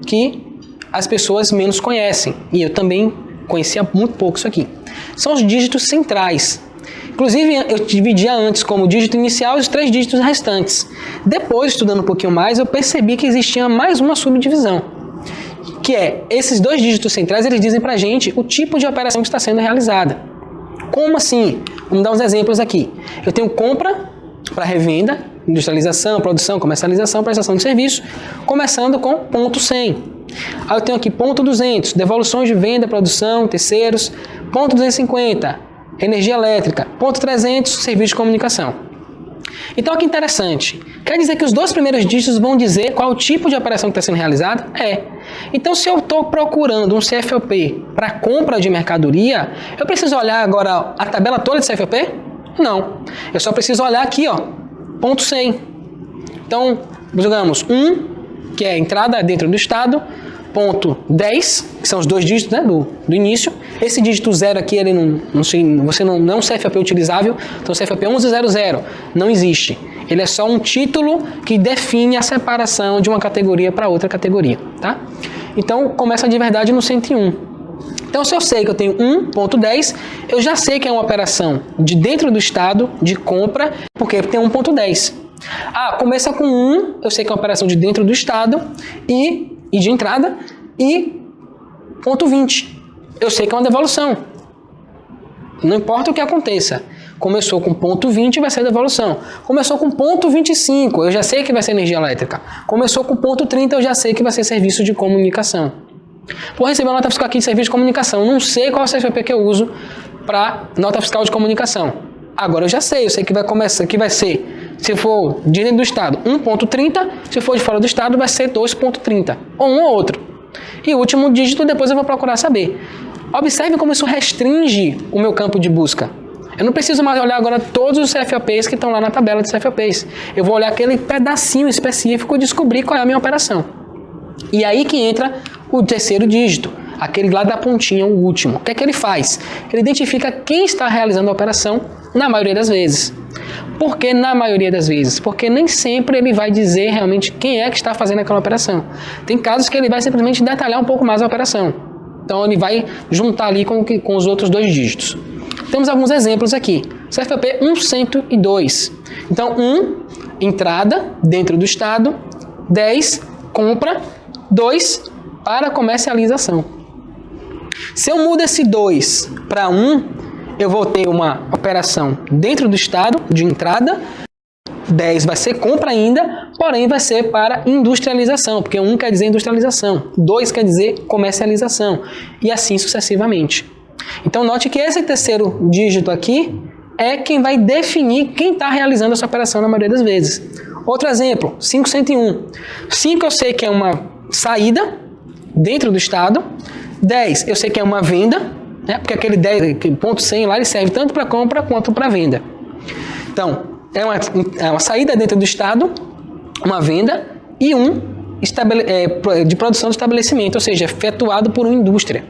S1: que as pessoas menos conhecem. E eu também conhecia muito pouco isso aqui. São os dígitos centrais. Inclusive, eu dividia antes como dígito inicial os 3 dígitos restantes. Depois, estudando um pouquinho mais, eu percebi que existia mais uma subdivisão. Que é, esses 2 dígitos centrais, eles dizem pra gente o tipo de operação que está sendo realizada. Como assim? Vamos dar uns exemplos aqui. Eu tenho compra para revenda, industrialização, produção, comercialização, prestação de serviço, começando com ponto 100. Aí eu tenho aqui ponto 200, devoluções de venda, produção, terceiros, ponto 250, energia elétrica, ponto 300, serviço de comunicação. Então, olha que interessante. Quer dizer que os 2 primeiros dígitos vão dizer qual o tipo de operação que está sendo realizada? É. Então, se eu estou procurando um CFOP para compra de mercadoria, eu preciso olhar agora a tabela toda de CFOP? Não. Eu só preciso olhar aqui, ó, ponto 100. Então, digamos, 1, que é a entrada dentro do estado, ponto 10, que são os 2 dígitos, né, do início. Esse dígito 0 aqui, ele não é um CFOP utilizável, então o CFOP 1100 não existe. Ele é só um título que define a separação de uma categoria para outra categoria, tá? Então, começa de verdade no 101. Então, se eu sei que eu tenho 1.10, eu já sei que é uma operação de dentro do estado, de compra, porque tem 1.10. Ah, começa com 1, eu sei que é uma operação de dentro do estado e de entrada, e ponto 20. Eu sei que é uma devolução. Não importa o que aconteça. Começou com ponto 20, vai ser devolução. Começou com ponto 25, eu já sei que vai ser energia elétrica. Começou com ponto 30, eu já sei que vai ser serviço de comunicação. Vou receber uma nota fiscal aqui de serviço de comunicação. Não sei qual é o CFP que eu uso para nota fiscal de comunicação. Agora eu já sei, que vai começar, que vai ser, se for de dentro do estado, 1.30, se for de fora do estado, vai ser 2.30, ou um ou outro. E o último dígito, depois eu vou procurar saber. Observe como isso restringe o meu campo de busca. Eu não preciso mais olhar agora todos os CFOPs que estão lá na tabela de CFOPs. Eu vou olhar aquele pedacinho específico e descobrir qual é a minha operação. E aí que entra o terceiro dígito, aquele lá da pontinha, o último. O que é que ele faz? Ele identifica quem está realizando a operação na maioria das vezes. Por que na maioria das vezes? Porque nem sempre ele vai dizer realmente quem é que está fazendo aquela operação. Tem casos que ele vai simplesmente detalhar um pouco mais a operação. Então ele vai juntar ali com os outros 2 dígitos. Temos alguns exemplos aqui. CFP 102. Então 1, entrada dentro do estado, 10, compra, 2, para comercialização. Se eu mudo esse 2 para 1, eu vou ter uma operação dentro do estado de entrada, 10 vai ser compra ainda, porém vai ser para industrialização, porque 1 quer dizer industrialização, 2 quer dizer comercialização, e assim sucessivamente. Então note que esse terceiro dígito aqui é quem vai definir quem está realizando essa operação na maioria das vezes. Outro exemplo, 501. 5 eu sei que é uma saída dentro do estado, 10 eu sei que é uma venda, né? Porque aquele 10, ponto 100 lá, ele serve tanto para compra quanto para venda. Então, é uma saída dentro do estado, uma venda e de produção de estabelecimento, ou seja, efetuado por uma indústria.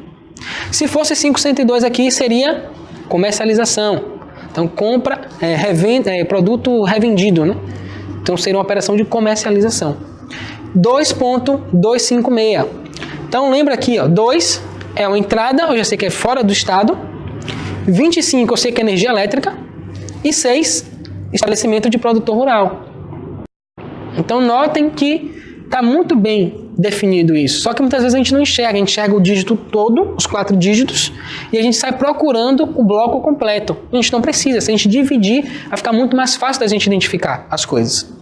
S1: Se fosse 502 aqui, seria comercialização. Então, compra, produto revendido, né? Então, seria uma operação de comercialização. 2.256. Então, lembra aqui, ó, 2 é uma entrada, eu já sei que é fora do estado. 25 eu sei que é energia elétrica. E 6, estabelecimento de produtor rural. Então, notem que está muito bem definido isso. Só que muitas vezes a gente não enxerga, a gente enxerga o dígito todo, os 4 dígitos, e a gente sai procurando o bloco completo. A gente não precisa, se a gente dividir, vai ficar muito mais fácil da gente identificar as coisas.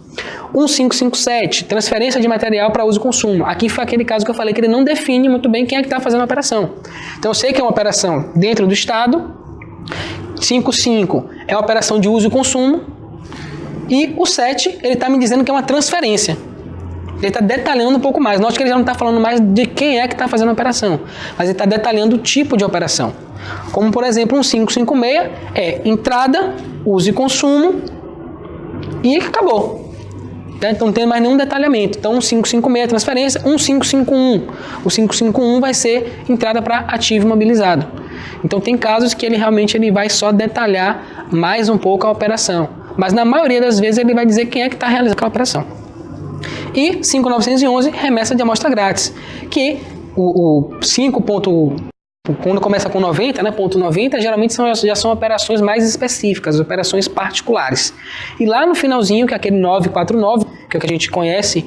S1: 1557, transferência de material para uso e consumo. Aqui foi aquele caso que eu falei que ele não define muito bem quem é que está fazendo a operação. Então eu sei que é uma operação dentro do Estado, 55 é uma operação de uso e consumo, e o 7 ele está me dizendo que é uma transferência. Ele está detalhando um pouco mais. Note que ele já não está falando mais de quem é que está fazendo a operação, mas ele está detalhando o tipo de operação. Como, por exemplo, um 556 é entrada, uso e consumo e acabou. Então não tem mais nenhum detalhamento. Então, um 556 é transferência, um 551. O 551 vai ser entrada para ativo imobilizado. Então tem casos que ele realmente vai só detalhar mais um pouco a operação. Mas na maioria das vezes ele vai dizer quem é que está realizando aquela operação. E 5.911, remessa de amostra grátis, que o 5. Quando começa com 90, né, ponto 90, geralmente já são operações mais específicas, operações particulares. E lá no finalzinho, que é aquele 949, que é o que a gente conhece,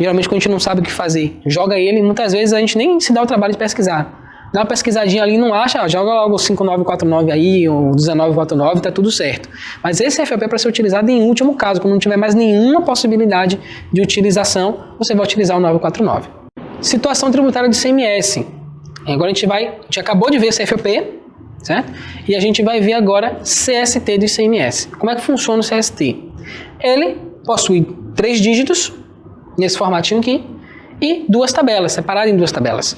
S1: geralmente quando a gente não sabe o que fazer, joga ele e muitas vezes a gente nem se dá o trabalho de pesquisar. Dá uma pesquisadinha ali, não acha, joga logo o 5949 aí, ou 1949, tá tudo certo. Mas esse FOP é para ser utilizado em último caso, quando não tiver mais nenhuma possibilidade de utilização, você vai utilizar o 949. Situação tributária do ICMS. Agora a gente acabou de ver esse FOP, certo? E a gente vai ver agora CST do ICMS. Como é que funciona o CST? Ele possui 3 dígitos, nesse formatinho aqui, e 2 tabelas, separadas em 2 tabelas.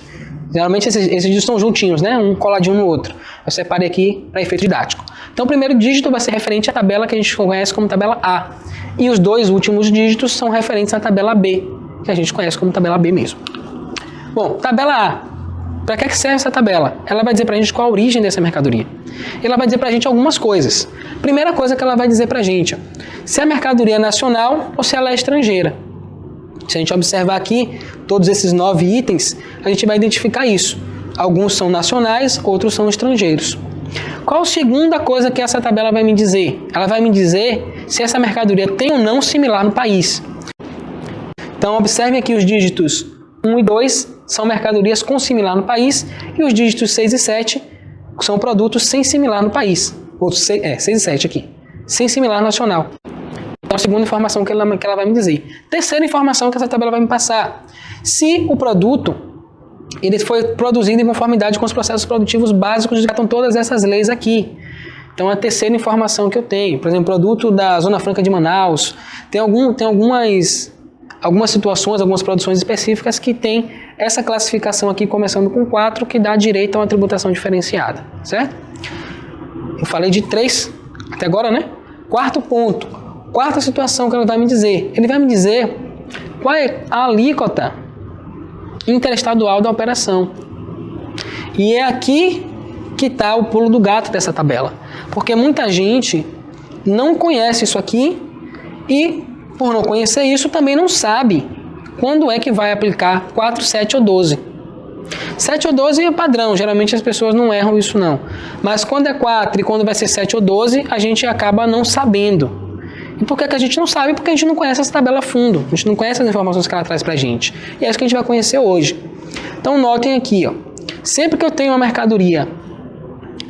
S1: Geralmente esses dígitos estão juntinhos, né? Um coladinho no outro. Eu separei aqui para efeito didático. Então o primeiro dígito vai ser referente à tabela que a gente conhece como tabela A. E os 2 últimos dígitos são referentes à tabela B, que a gente conhece como tabela B mesmo. Bom, tabela A. Para que serve essa tabela? Ela vai dizer para a gente qual a origem dessa mercadoria. Ela vai dizer para a gente algumas coisas. Primeira coisa que ela vai dizer para a gente, se a mercadoria é nacional ou se ela é estrangeira. Se a gente observar aqui, todos esses 9 itens, a gente vai identificar isso. Alguns são nacionais, outros são estrangeiros. Qual a segunda coisa que essa tabela vai me dizer? Ela vai me dizer se essa mercadoria tem ou não similar no país. Então, observem aqui os dígitos 1 e 2 são mercadorias com similar no país e os dígitos 6 e 7 são produtos sem similar no país. 6 e 7 aqui, sem similar nacional. Então, a segunda informação que ela vai me dizer. Terceira informação que essa tabela vai me passar. Se o produto ele foi produzido em conformidade com os processos produtivos básicos que estão todas essas leis aqui. Então, a terceira informação que eu tenho. Por exemplo, produto da Zona Franca de Manaus. Tem algumas situações, algumas produções específicas que tem essa classificação aqui, começando com 4, que dá direito a uma tributação diferenciada. Certo? Eu falei de 3 até agora, né? Quarto ponto. Quarta situação que ele vai me dizer. Ele vai me dizer qual é a alíquota interestadual da operação. E é aqui que está o pulo do gato dessa tabela. Porque muita gente não conhece isso aqui e, por não conhecer isso, também não sabe quando é que vai aplicar 4, 7 ou 12. 7 ou 12 é padrão, geralmente as pessoas não erram isso não. Mas quando é 4 e quando vai ser 7 ou 12, a gente acaba não sabendo. E por que a gente não sabe? Porque a gente não conhece essa tabela a fundo. A gente não conhece as informações que ela traz pra gente. E é isso que a gente vai conhecer hoje. Então notem aqui, ó. Sempre que eu tenho uma mercadoria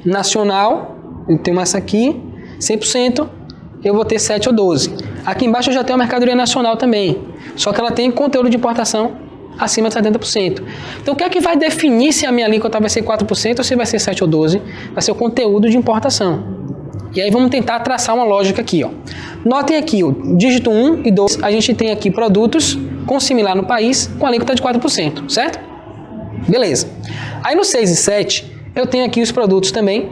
S1: nacional, eu tenho essa aqui, 100%, eu vou ter 7 ou 12. Aqui embaixo eu já tenho uma mercadoria nacional também. Só que ela tem conteúdo de importação acima de 70%. Então o que é que vai definir se a minha alíquota vai ser 4% ou se vai ser 7 ou 12? Vai ser o conteúdo de importação. E aí vamos tentar traçar uma lógica aqui, ó. Notem aqui, o dígito 1 e 2, a gente tem aqui produtos com similar no país com alíquota de 4%, certo? Beleza. Aí no 6 e 7, eu tenho aqui os produtos também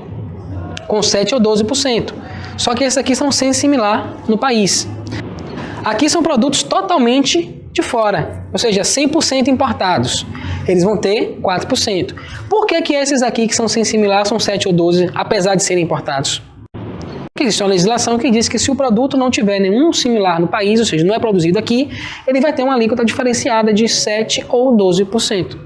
S1: com 7 ou 12%. Só que esses aqui são sem similar no país. Aqui são produtos totalmente de fora, ou seja, 100% importados. Eles vão ter 4%. Por que esses aqui que são sem similar são 7 ou 12, apesar de serem importados? Porque existe uma legislação que diz que se o produto não tiver nenhum similar no país, ou seja, não é produzido aqui, ele vai ter uma alíquota diferenciada de 7 ou 12%.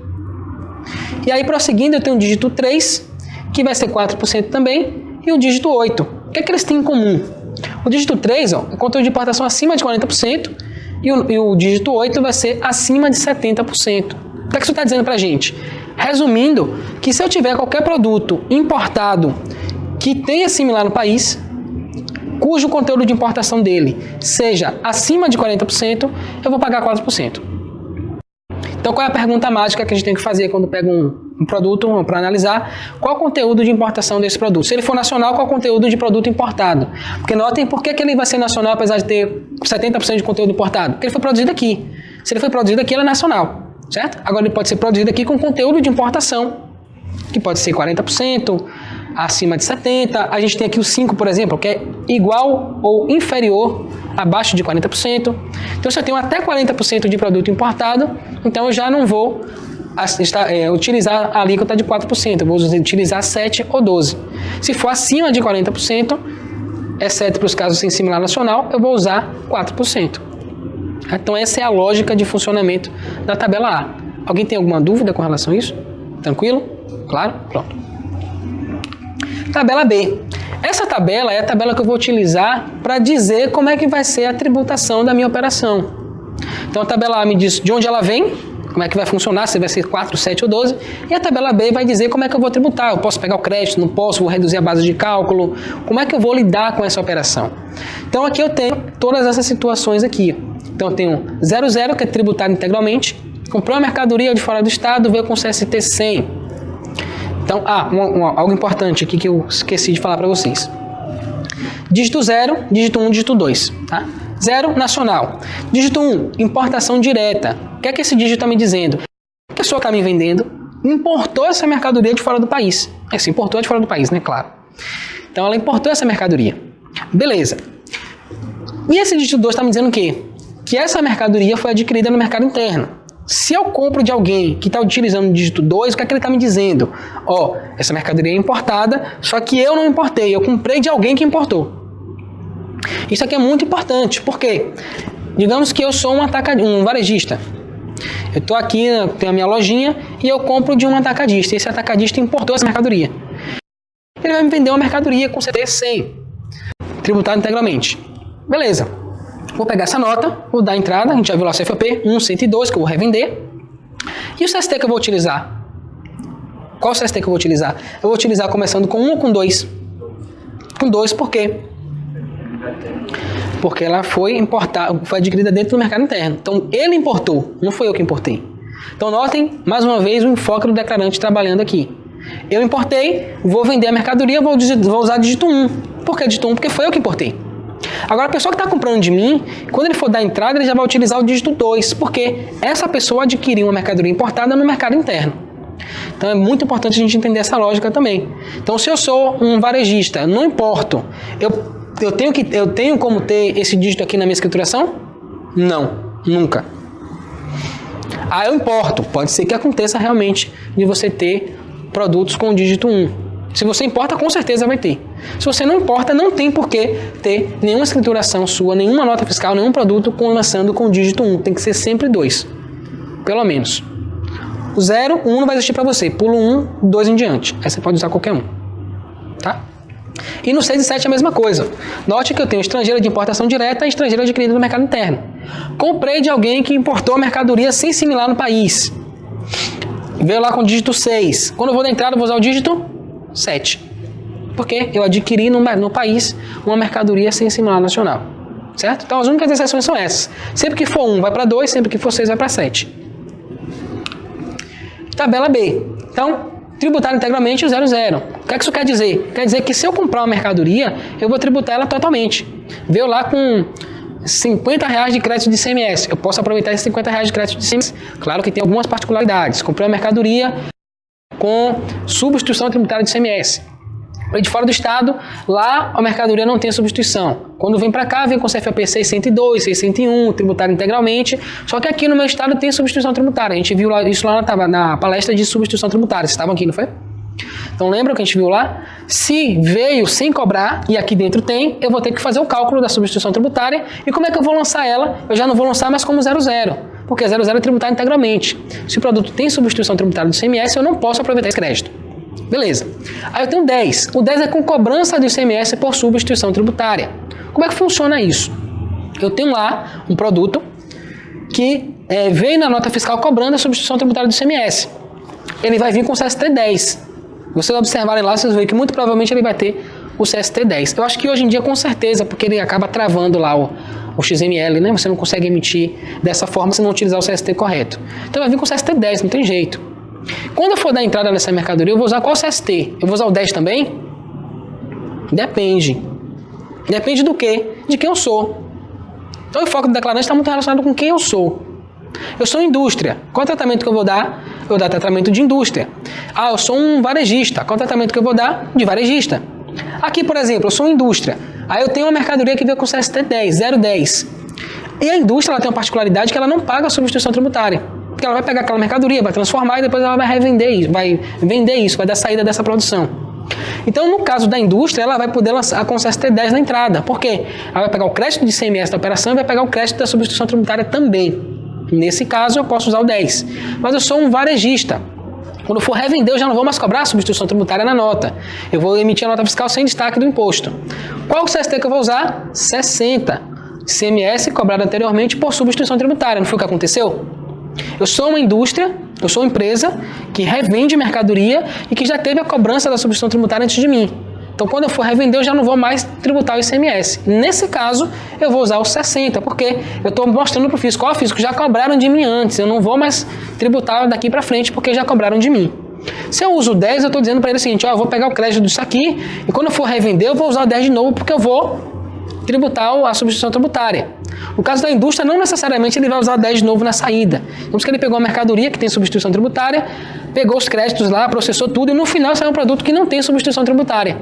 S1: E aí, prosseguindo, eu tenho o dígito 3, que vai ser 4% também, e o dígito 8. O que é que eles têm em comum? O dígito 3, ó, é conteúdo de importação acima de 40%, e o dígito 8 vai ser acima de 70%. O que é que isso está dizendo para a gente? Resumindo, que se eu tiver qualquer produto importado que tenha similar no país, cujo conteúdo de importação dele seja acima de 40%, eu vou pagar 4%. Então, qual é a pergunta mágica que a gente tem que fazer quando pega um produto para analisar? Qual o conteúdo de importação desse produto? Se ele for nacional, qual o conteúdo de produto importado? Porque notem por que ele vai ser nacional apesar de ter 70% de conteúdo importado. Porque ele foi produzido aqui. Se ele foi produzido aqui, ele é nacional, certo? Agora ele pode ser produzido aqui com conteúdo de importação, que pode ser 40%, acima de 70%. A gente tem aqui o 5%, por exemplo, que é igual ou inferior, abaixo de 40%. Então, se eu tenho até 40% de produto importado, então eu já não vou utilizar a alíquota de 4%, eu vou utilizar 7% ou 12%. Se for acima de 40%, exceto para os casos sem similar nacional, eu vou usar 4%. Então, essa é a lógica de funcionamento da tabela A. Alguém tem alguma dúvida com relação a isso? Tranquilo? Claro? Pronto. Tabela B. Essa tabela é a tabela que eu vou utilizar para dizer como é que vai ser a tributação da minha operação. Então, a tabela A me diz de onde ela vem, como é que vai funcionar, se vai ser 4, 7 ou 12, e a tabela B vai dizer como é que eu vou tributar. Eu posso pegar o crédito, não posso, vou reduzir a base de cálculo, como é que eu vou lidar com essa operação. Então, aqui eu tenho todas essas situações aqui. Então, eu tenho 00, que é tributado integralmente, comprou a mercadoria de fora do estado, veio com CST 100. Então, algo importante aqui que eu esqueci de falar para vocês. Dígito 0, dígito 1, dígito 2. Tá? 0, nacional. Dígito 1, importação direta. O que é que esse dígito está me dizendo? A pessoa que está me vendendo importou essa mercadoria de fora do país. Se importou de fora do país, né? Claro. Então, ela importou essa mercadoria. Beleza. E esse dígito 2 está me dizendo o quê? Que essa mercadoria foi adquirida no mercado interno. Se eu compro de alguém que está utilizando o dígito 2, o que é que ele está me dizendo? Essa mercadoria é importada, só que eu não importei, eu comprei de alguém que importou. Isso aqui é muito importante, por quê? Digamos que eu sou um varejista. Eu estou aqui, tenho a minha lojinha e eu compro de um atacadista. Esse atacadista importou essa mercadoria. Ele vai me vender uma mercadoria com CT 100, tributado integralmente. Beleza. Vou pegar essa nota, vou dar entrada, a gente já viu lá o CFP 1.102, que eu vou revender. E o CST que eu vou utilizar? Qual o CST que eu vou utilizar? Eu vou utilizar começando com 1 ou com 2? Com 2, por quê? Porque ela foi adquirida dentro do mercado interno. Então, ele importou, não foi eu que importei. Então, notem, mais uma vez, o enfoque do declarante trabalhando aqui. Eu importei, vou vender a mercadoria, vou usar dígito 1. Por que dígito 1? Porque foi eu que importei. Agora, a pessoa que está comprando de mim, quando ele for dar entrada, ele já vai utilizar o dígito 2, porque essa pessoa adquiriu uma mercadoria importada no mercado interno. Então, é muito importante a gente entender essa lógica também. Então, se eu sou um varejista, não importo, eu tenho como ter esse dígito aqui na minha escrituração? Não, nunca. Eu importo. Pode ser que aconteça realmente de você ter produtos com o dígito 1. Se você importa, com certeza vai ter. Se você não importa, não tem por que ter nenhuma escrituração sua, nenhuma nota fiscal, nenhum produto lançando com o dígito 1. Tem que ser sempre 2. Pelo menos. O 0, 1 não vai existir para você. Pulo 1, 2 em diante. Aí você pode usar qualquer um. Tá? E no 6 e 7 é a mesma coisa. Note que eu tenho estrangeira de importação direta e estrangeira adquirida no mercado interno. Comprei de alguém que importou a mercadoria sem similar no país. Veio lá com o dígito 6. Quando eu vou dar entrada, eu vou usar o dígito 7. Porque eu adquiri no país uma mercadoria sem similar nacional. Certo? Então as únicas exceções são essas. Sempre que for 1 vai para 2, sempre que for 6 vai para 7. Tabela B. Então, tributar integralmente o 00. O que é que isso quer dizer? Quer dizer que se eu comprar uma mercadoria, eu vou tributar ela totalmente. Veio lá com R$50 de crédito de ICMS. Eu posso aproveitar esses R$50 de crédito de ICMS. Claro que tem algumas particularidades. Comprei uma mercadoria com substituição tributária de ICMS. De fora do estado, lá a mercadoria não tem substituição. Quando vem para cá, vem com CFP 602, 601, tributário integralmente. Só que aqui no meu estado tem substituição tributária. A gente viu isso lá na palestra de substituição tributária. Vocês estavam aqui, não foi? Então lembra que a gente viu lá? Se veio sem cobrar e aqui dentro tem, eu vou ter que fazer o cálculo da substituição tributária. E como é que eu vou lançar ela? Eu já não vou lançar mais como 00. Porque 00 é tributado integralmente. Se o produto tem substituição tributária do ICMS, eu não posso aproveitar esse crédito. Beleza. Aí eu tenho 10. O 10 é com cobrança do ICMS por substituição tributária. Como é que funciona isso? Eu tenho lá um produto que veio na nota fiscal cobrando a substituição tributária do ICMS. Ele vai vir com o CST 10. Vocês observarem lá, vocês veem que muito provavelmente ele vai ter o CST 10. Eu acho que hoje em dia, com certeza, porque ele acaba travando lá o XML, né? Você não consegue emitir dessa forma se não utilizar o CST correto. Então vai vir com o CST 10, não tem jeito. Quando eu for dar entrada nessa mercadoria, eu vou usar qual CST? Eu vou usar o 10 também? Depende. Depende do quê? De quem eu sou. Então o foco do declarante está muito relacionado com quem eu sou. Eu sou indústria. Qual é o tratamento que eu vou dar? Eu vou dar tratamento de indústria. Ah, eu sou um varejista. Qual é o tratamento que eu vou dar? De varejista. Aqui, por exemplo, eu sou indústria. Aí eu tenho uma mercadoria que veio com CST 10, 010. E a indústria ela tem uma particularidade que ela não paga a substituição tributária. Porque ela vai pegar aquela mercadoria, vai transformar e depois ela vai revender isso, vai vender isso, vai dar saída dessa produção. Então, no caso da indústria, ela vai poder lançar com CST 10 na entrada. Por quê? Ela vai pegar o crédito de ICMS da operação e vai pegar o crédito da substituição tributária também. Nesse caso, eu posso usar o 10. Mas eu sou um varejista. Quando for revender, eu já não vou mais cobrar a substituição tributária na nota. Eu vou emitir a nota fiscal sem destaque do imposto. Qual o CST que eu vou usar? 60. ICMS cobrado anteriormente por substituição tributária. Não foi o que aconteceu? Eu sou uma indústria, eu sou uma empresa que revende mercadoria e que já teve a cobrança da substituição tributária antes de mim. Então, quando eu for revender, eu já não vou mais tributar o ICMS. Nesse caso, eu vou usar o 60, porque eu estou mostrando para o fisco, ó, fisco, já cobraram de mim antes, eu não vou mais tributar daqui para frente, porque já cobraram de mim. Se eu uso o 10, eu estou dizendo para ele o seguinte, ó, eu vou pegar o crédito disso aqui, e quando eu for revender, eu vou usar o 10 de novo, porque eu vou tributar a substituição tributária. No caso da indústria, não necessariamente ele vai usar o 10 de novo na saída. Vamos que ele pegou a mercadoria que tem substituição tributária, pegou os créditos lá, processou tudo, e no final saiu um produto que não tem substituição tributária.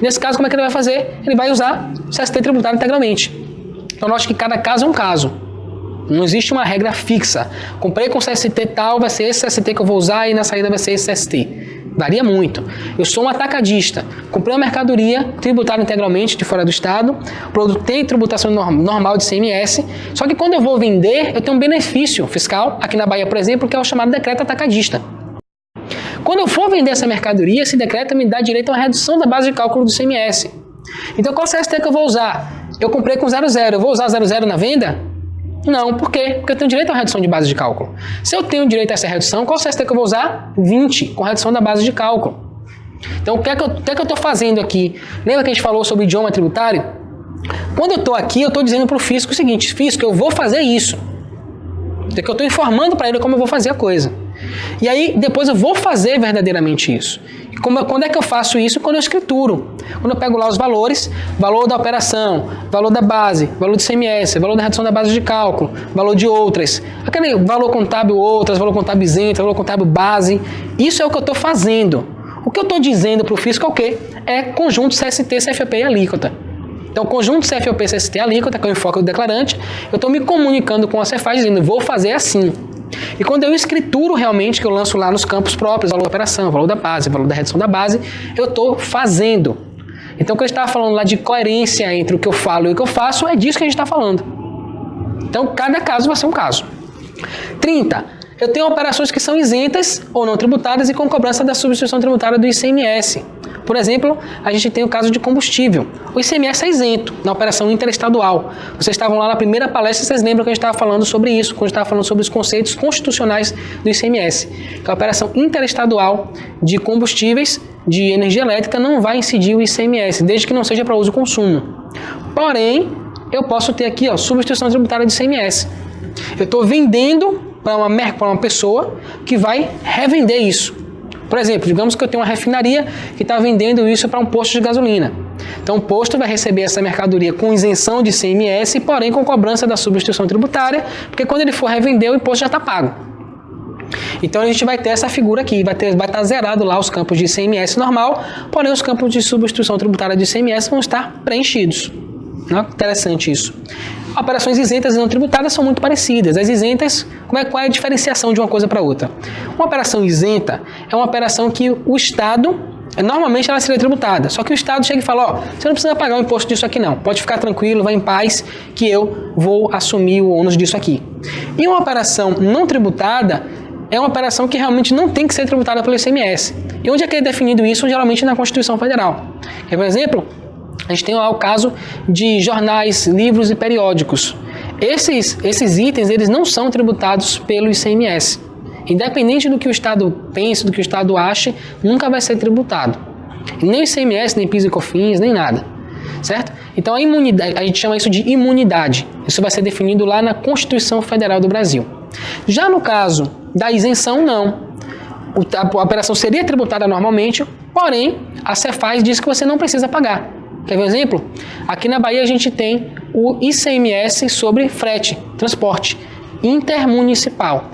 S1: Nesse caso, como é que ele vai fazer? Ele vai usar o CST tributário integralmente. Então, eu acho que cada caso é um caso. Não existe uma regra fixa. Comprei com CST tal, vai ser esse CST que eu vou usar e na saída vai ser esse CST. Varia muito. Eu sou um atacadista. Comprei uma mercadoria tributada integralmente de fora do estado. O produto tem tributação normal de ICMS. Só que quando eu vou vender, eu tenho um benefício fiscal, aqui na Bahia, por exemplo, que é o chamado decreto atacadista. Quando eu for vender essa mercadoria, esse decreto me dá direito a uma redução da base de cálculo do ICMS. Então, qual CST que eu vou usar? Eu comprei com 00, eu vou usar 00 na venda? Não, por quê? Porque eu tenho direito a uma redução de base de cálculo. Se eu tenho direito a essa redução, qual CST que eu vou usar? 20, com redução da base de cálculo. Então, o que é que eu estou fazendo aqui? Lembra que a gente falou sobre idioma tributário? Quando eu estou aqui, eu estou dizendo para o fisco o seguinte, fisco, eu vou fazer isso. É que eu estou informando para ele como eu vou fazer a coisa. E aí, depois eu vou fazer verdadeiramente isso. E quando é que eu faço isso? Quando eu escrituro. Quando eu pego lá os valores, valor da operação, valor da base, valor do ICMS, valor da redução da base de cálculo, valor de outras. Aquele valor contábil outras, valor contábil isento, valor contábil base. Isso é o que eu estou fazendo. O que eu estou dizendo para o fisco é o quê? É conjunto CST, CFOP e alíquota. Então, conjunto CFOP, CST e alíquota, que é o enfoque do declarante, eu estou me comunicando com a Cefaz dizendo, vou fazer assim. E quando eu escrituro realmente, que eu lanço lá nos campos próprios, valor da operação, valor da base, valor da redução da base, eu estou fazendo. Então, quando a gente estava falando lá de coerência entre o que eu falo e o que eu faço, é disso que a gente está falando. Então, cada caso vai ser um caso. 30. Eu tenho operações que são isentas ou não tributadas e com cobrança da substituição tributária do ICMS. Por exemplo, a gente tem o caso de combustível. O ICMS é isento na operação interestadual. Vocês estavam lá na primeira palestra, vocês lembram que a gente estava falando sobre isso, quando a gente estava falando sobre os conceitos constitucionais do ICMS. Que a operação interestadual de combustíveis de energia elétrica não vai incidir o ICMS, desde que não seja para uso e consumo. Porém, eu posso ter aqui, ó, substituição tributária de ICMS. Eu estou vendendo para uma pessoa que vai revender isso. Por exemplo, digamos que eu tenho uma refinaria que está vendendo isso para um posto de gasolina. Então, o posto vai receber essa mercadoria com isenção de ICMS, porém com cobrança da substituição tributária, porque quando ele for revender, o imposto já está pago. Então, a gente vai ter essa figura aqui, vai estar zerado lá os campos de ICMS normal, porém os campos de substituição tributária de ICMS vão estar preenchidos. Interessante isso. Operações isentas e não tributadas são muito parecidas. As isentas, qual é a diferenciação de uma coisa para outra? Uma operação isenta é uma operação que o Estado, normalmente ela seria tributada, só que o Estado chega e fala, ó, você não precisa pagar o imposto disso aqui não, pode ficar tranquilo, vai em paz, que eu vou assumir o ônus disso aqui. E uma operação não tributada é uma operação que realmente não tem que ser tributada pelo ICMS. E onde é que é definido isso? Geralmente na Constituição Federal. Por exemplo, a gente tem lá o caso de jornais, livros e periódicos. esses itens eles não são tributados pelo ICMS. Independente do que o Estado pense, do que o Estado ache, nunca vai ser tributado. Nem o ICMS, nem PIS e COFINS, nem nada. Certo? Então a imunidade, a gente chama isso de imunidade. Isso vai ser definido lá na Constituição Federal do Brasil. Já no caso da isenção, não. A operação seria tributada normalmente, porém a Cefaz diz que você não precisa pagar. Quer ver um exemplo? Aqui na Bahia a gente tem o ICMS sobre frete, transporte intermunicipal.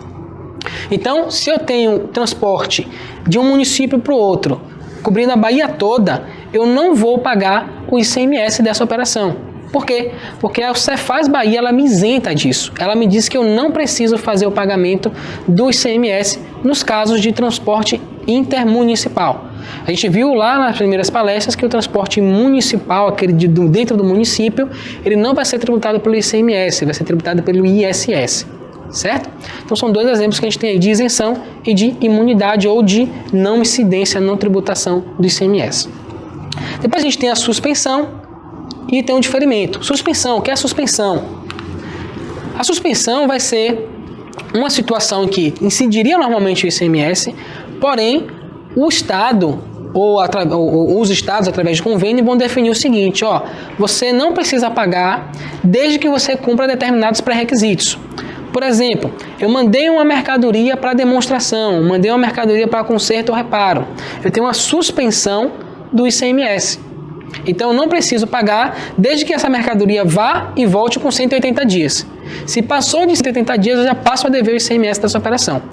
S1: Então, se eu tenho transporte de um município para o outro, cobrindo a Bahia toda, eu não vou pagar o ICMS dessa operação. Por quê? Porque a Cefaz Bahia ela me isenta disso. Ela me diz que eu não preciso fazer o pagamento do ICMS nos casos de transporte intermunicipal. A gente viu lá nas primeiras palestras que o transporte municipal, aquele dentro do município, ele não vai ser tributado pelo ICMS, vai ser tributado pelo ISS. Certo? Então são dois exemplos que a gente tem aí de isenção e de imunidade ou de não incidência, não tributação do ICMS. Depois a gente tem a suspensão e tem o diferimento. Suspensão, o que é a suspensão? A suspensão vai ser uma situação em que incidiria normalmente o ICMS, porém o Estado ou os estados, através de convênio, vão definir o seguinte, ó, você não precisa pagar desde que você cumpra determinados pré-requisitos. Por exemplo, eu mandei uma mercadoria para demonstração, mandei uma mercadoria para conserto ou reparo. Eu tenho uma suspensão do ICMS. Então, eu não preciso pagar desde que essa mercadoria vá e volte com 180 dias. Se passou de 180 dias, eu já passo a dever o ICMS dessa operação.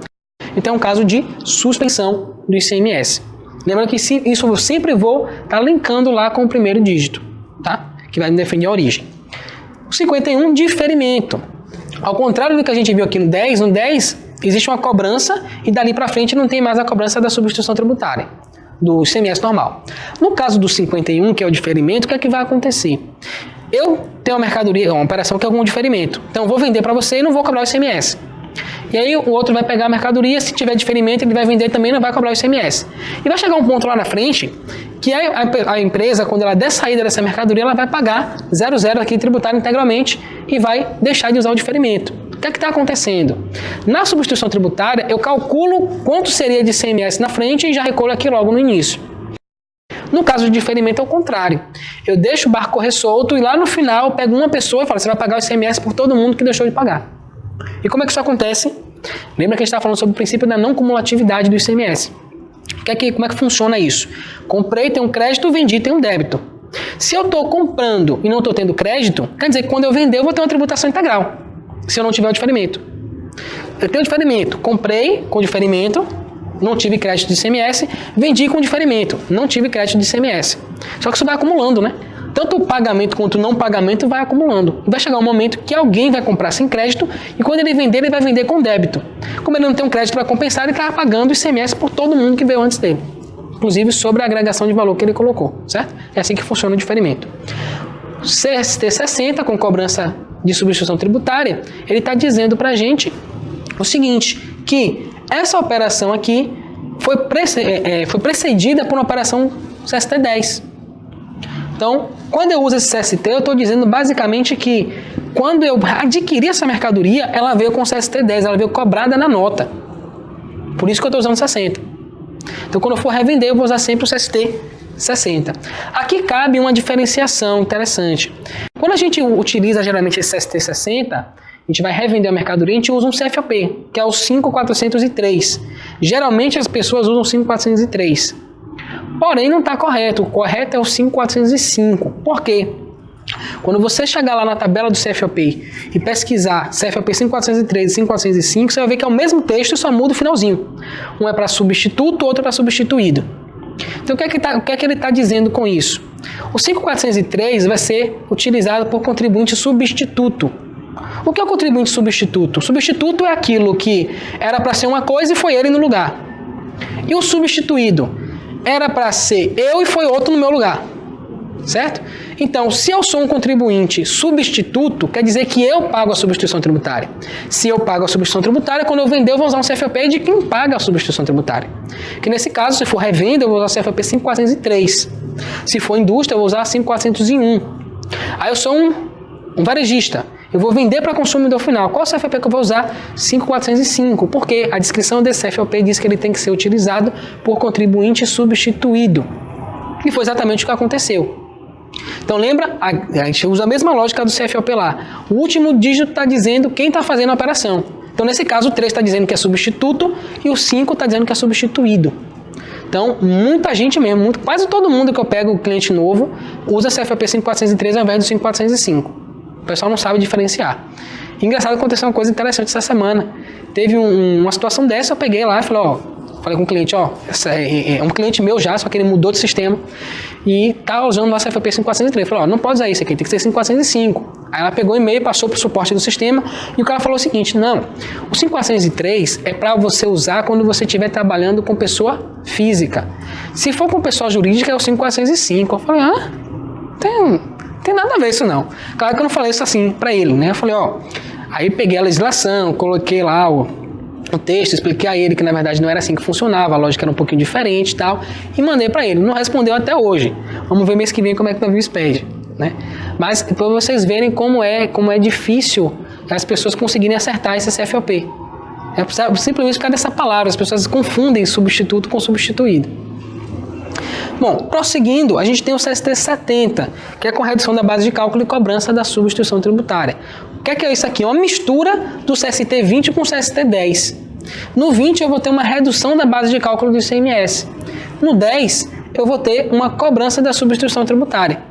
S1: Então, é um caso de suspensão do ICMS. Lembrando que isso eu sempre vou estar linkando lá com o primeiro dígito, tá? Que vai definir a origem. O 51, diferimento. Ao contrário do que a gente viu aqui no 10 existe uma cobrança e dali para frente não tem mais a cobrança da substituição tributária, do ICMS normal. No caso do 51, que é o diferimento, o que é que vai acontecer? Eu tenho uma mercadoria, uma operação que é algum diferimento. Então eu vou vender para você e não vou cobrar o ICMS. E aí o outro vai pegar a mercadoria, se tiver diferimento ele vai vender também e não vai cobrar o ICMS. E vai chegar um ponto lá na frente que a empresa, quando ela der saída dessa mercadoria, ela vai pagar 00 aqui tributário integralmente e vai deixar de usar o diferimento. O que é que está acontecendo? Na substituição tributária, eu calculo quanto seria de ICMS na frente e já recolho aqui logo no início. No caso de diferimento é o contrário. Eu deixo o barco correr solto e lá no final eu pego uma pessoa e falo, você vai pagar o ICMS por todo mundo que deixou de pagar. E como é que isso acontece? Lembra que a gente estava falando sobre o princípio da não cumulatividade do ICMS. Como é que funciona isso? Comprei, tem um crédito, vendi, tem um débito. Se eu estou comprando e não estou tendo crédito, quer dizer que quando eu vender eu vou ter uma tributação integral, se eu não tiver o diferimento. Eu tenho o diferimento, comprei com diferimento, não tive crédito de ICMS, vendi com diferimento, não tive crédito de ICMS. Só que isso vai acumulando, né? Tanto o pagamento quanto o não pagamento vai acumulando. E vai chegar um momento que alguém vai comprar sem crédito e quando ele vender, ele vai vender com débito. Como ele não tem um crédito para compensar, ele está pagando o ICMS por todo mundo que veio antes dele. Inclusive sobre a agregação de valor que ele colocou, certo? É assim que funciona o diferimento. CST 60, com cobrança de substituição tributária, ele está dizendo para a gente o seguinte, que essa operação aqui foi precedida por uma operação CST 10. Então, quando eu uso esse CST, eu estou dizendo basicamente que quando eu adquiri essa mercadoria, ela veio com CST 10, ela veio cobrada na nota. Por isso que eu estou usando 60. Então, quando eu for revender, eu vou usar sempre o CST 60. Aqui cabe uma diferenciação interessante. Quando a gente utiliza geralmente esse CST 60, a gente vai revender a mercadoria, a gente usa um CFOP, que é o 5403. Geralmente as pessoas usam o 5403. Porém, não está correto. O correto é o 5405. Por quê? Quando você chegar lá na tabela do CFOP e pesquisar CFOP 5403 e 5405, você vai ver que é o mesmo texto e só muda o finalzinho. Um é para substituto, outro é para substituído. Então, o que é que ele está dizendo com isso? O 5403 vai ser utilizado por contribuinte substituto. O que é o contribuinte substituto? O substituto é aquilo que era para ser uma coisa e foi ele no lugar. E o substituído? Era para ser eu e foi outro no meu lugar, certo? Então, se eu sou um contribuinte substituto, quer dizer que eu pago a substituição tributária. Se eu pago a substituição tributária, quando eu vender, eu vou usar um CFOP de quem paga a substituição tributária. Que nesse caso, se for revenda, eu vou usar o CFOP 5403. Se for indústria, eu vou usar 5401. Aí eu sou um varejista. Eu vou vender para consumidor final. Qual CFOP que eu vou usar? 5405, porque a descrição desse CFOP diz que ele tem que ser utilizado por contribuinte substituído. E foi exatamente o que aconteceu. Então lembra, a gente usa a mesma lógica do CFOP lá. O último dígito está dizendo quem está fazendo a operação. Então nesse caso o 3 está dizendo que é substituto e o 5 está dizendo que é substituído. Então muita gente mesmo, quase todo mundo que eu pego cliente novo usa CFOP 5403 ao invés do 5405. O pessoal não sabe diferenciar. Engraçado, aconteceu uma coisa interessante essa semana. Teve uma situação dessa, eu peguei lá e falei com o cliente, é um cliente meu já, só que ele mudou de sistema e tá usando o nosso CFOP 5403. Falei, não pode usar isso aqui, tem que ser 5405. Aí ela pegou o e-mail, passou para o suporte do sistema e o cara falou o seguinte, não, o 5403 é para você usar quando você estiver trabalhando com pessoa física. Se for com pessoa jurídica é o 5405. Eu falei, tem nada a ver isso não. Claro que eu não falei isso assim para ele, né? Eu falei, aí peguei a legislação, coloquei lá o texto, expliquei a ele que na verdade não era assim que funcionava, a lógica era um pouquinho diferente e tal, e mandei para ele. Não respondeu até hoje. Vamos ver mês que vem como é que vai vir o SPED, né? Mas para vocês verem como é difícil as pessoas conseguirem acertar esse CFOP. É simplesmente por causa dessa palavra, as pessoas confundem substituto com substituído. Bom, prosseguindo, a gente tem o CST 70, que é com redução da base de cálculo e cobrança da substituição tributária. O que é isso aqui? Uma mistura do CST 20 com o CST 10. No 20 eu vou ter uma redução da base de cálculo do ICMS. No 10 eu vou ter uma cobrança da substituição tributária.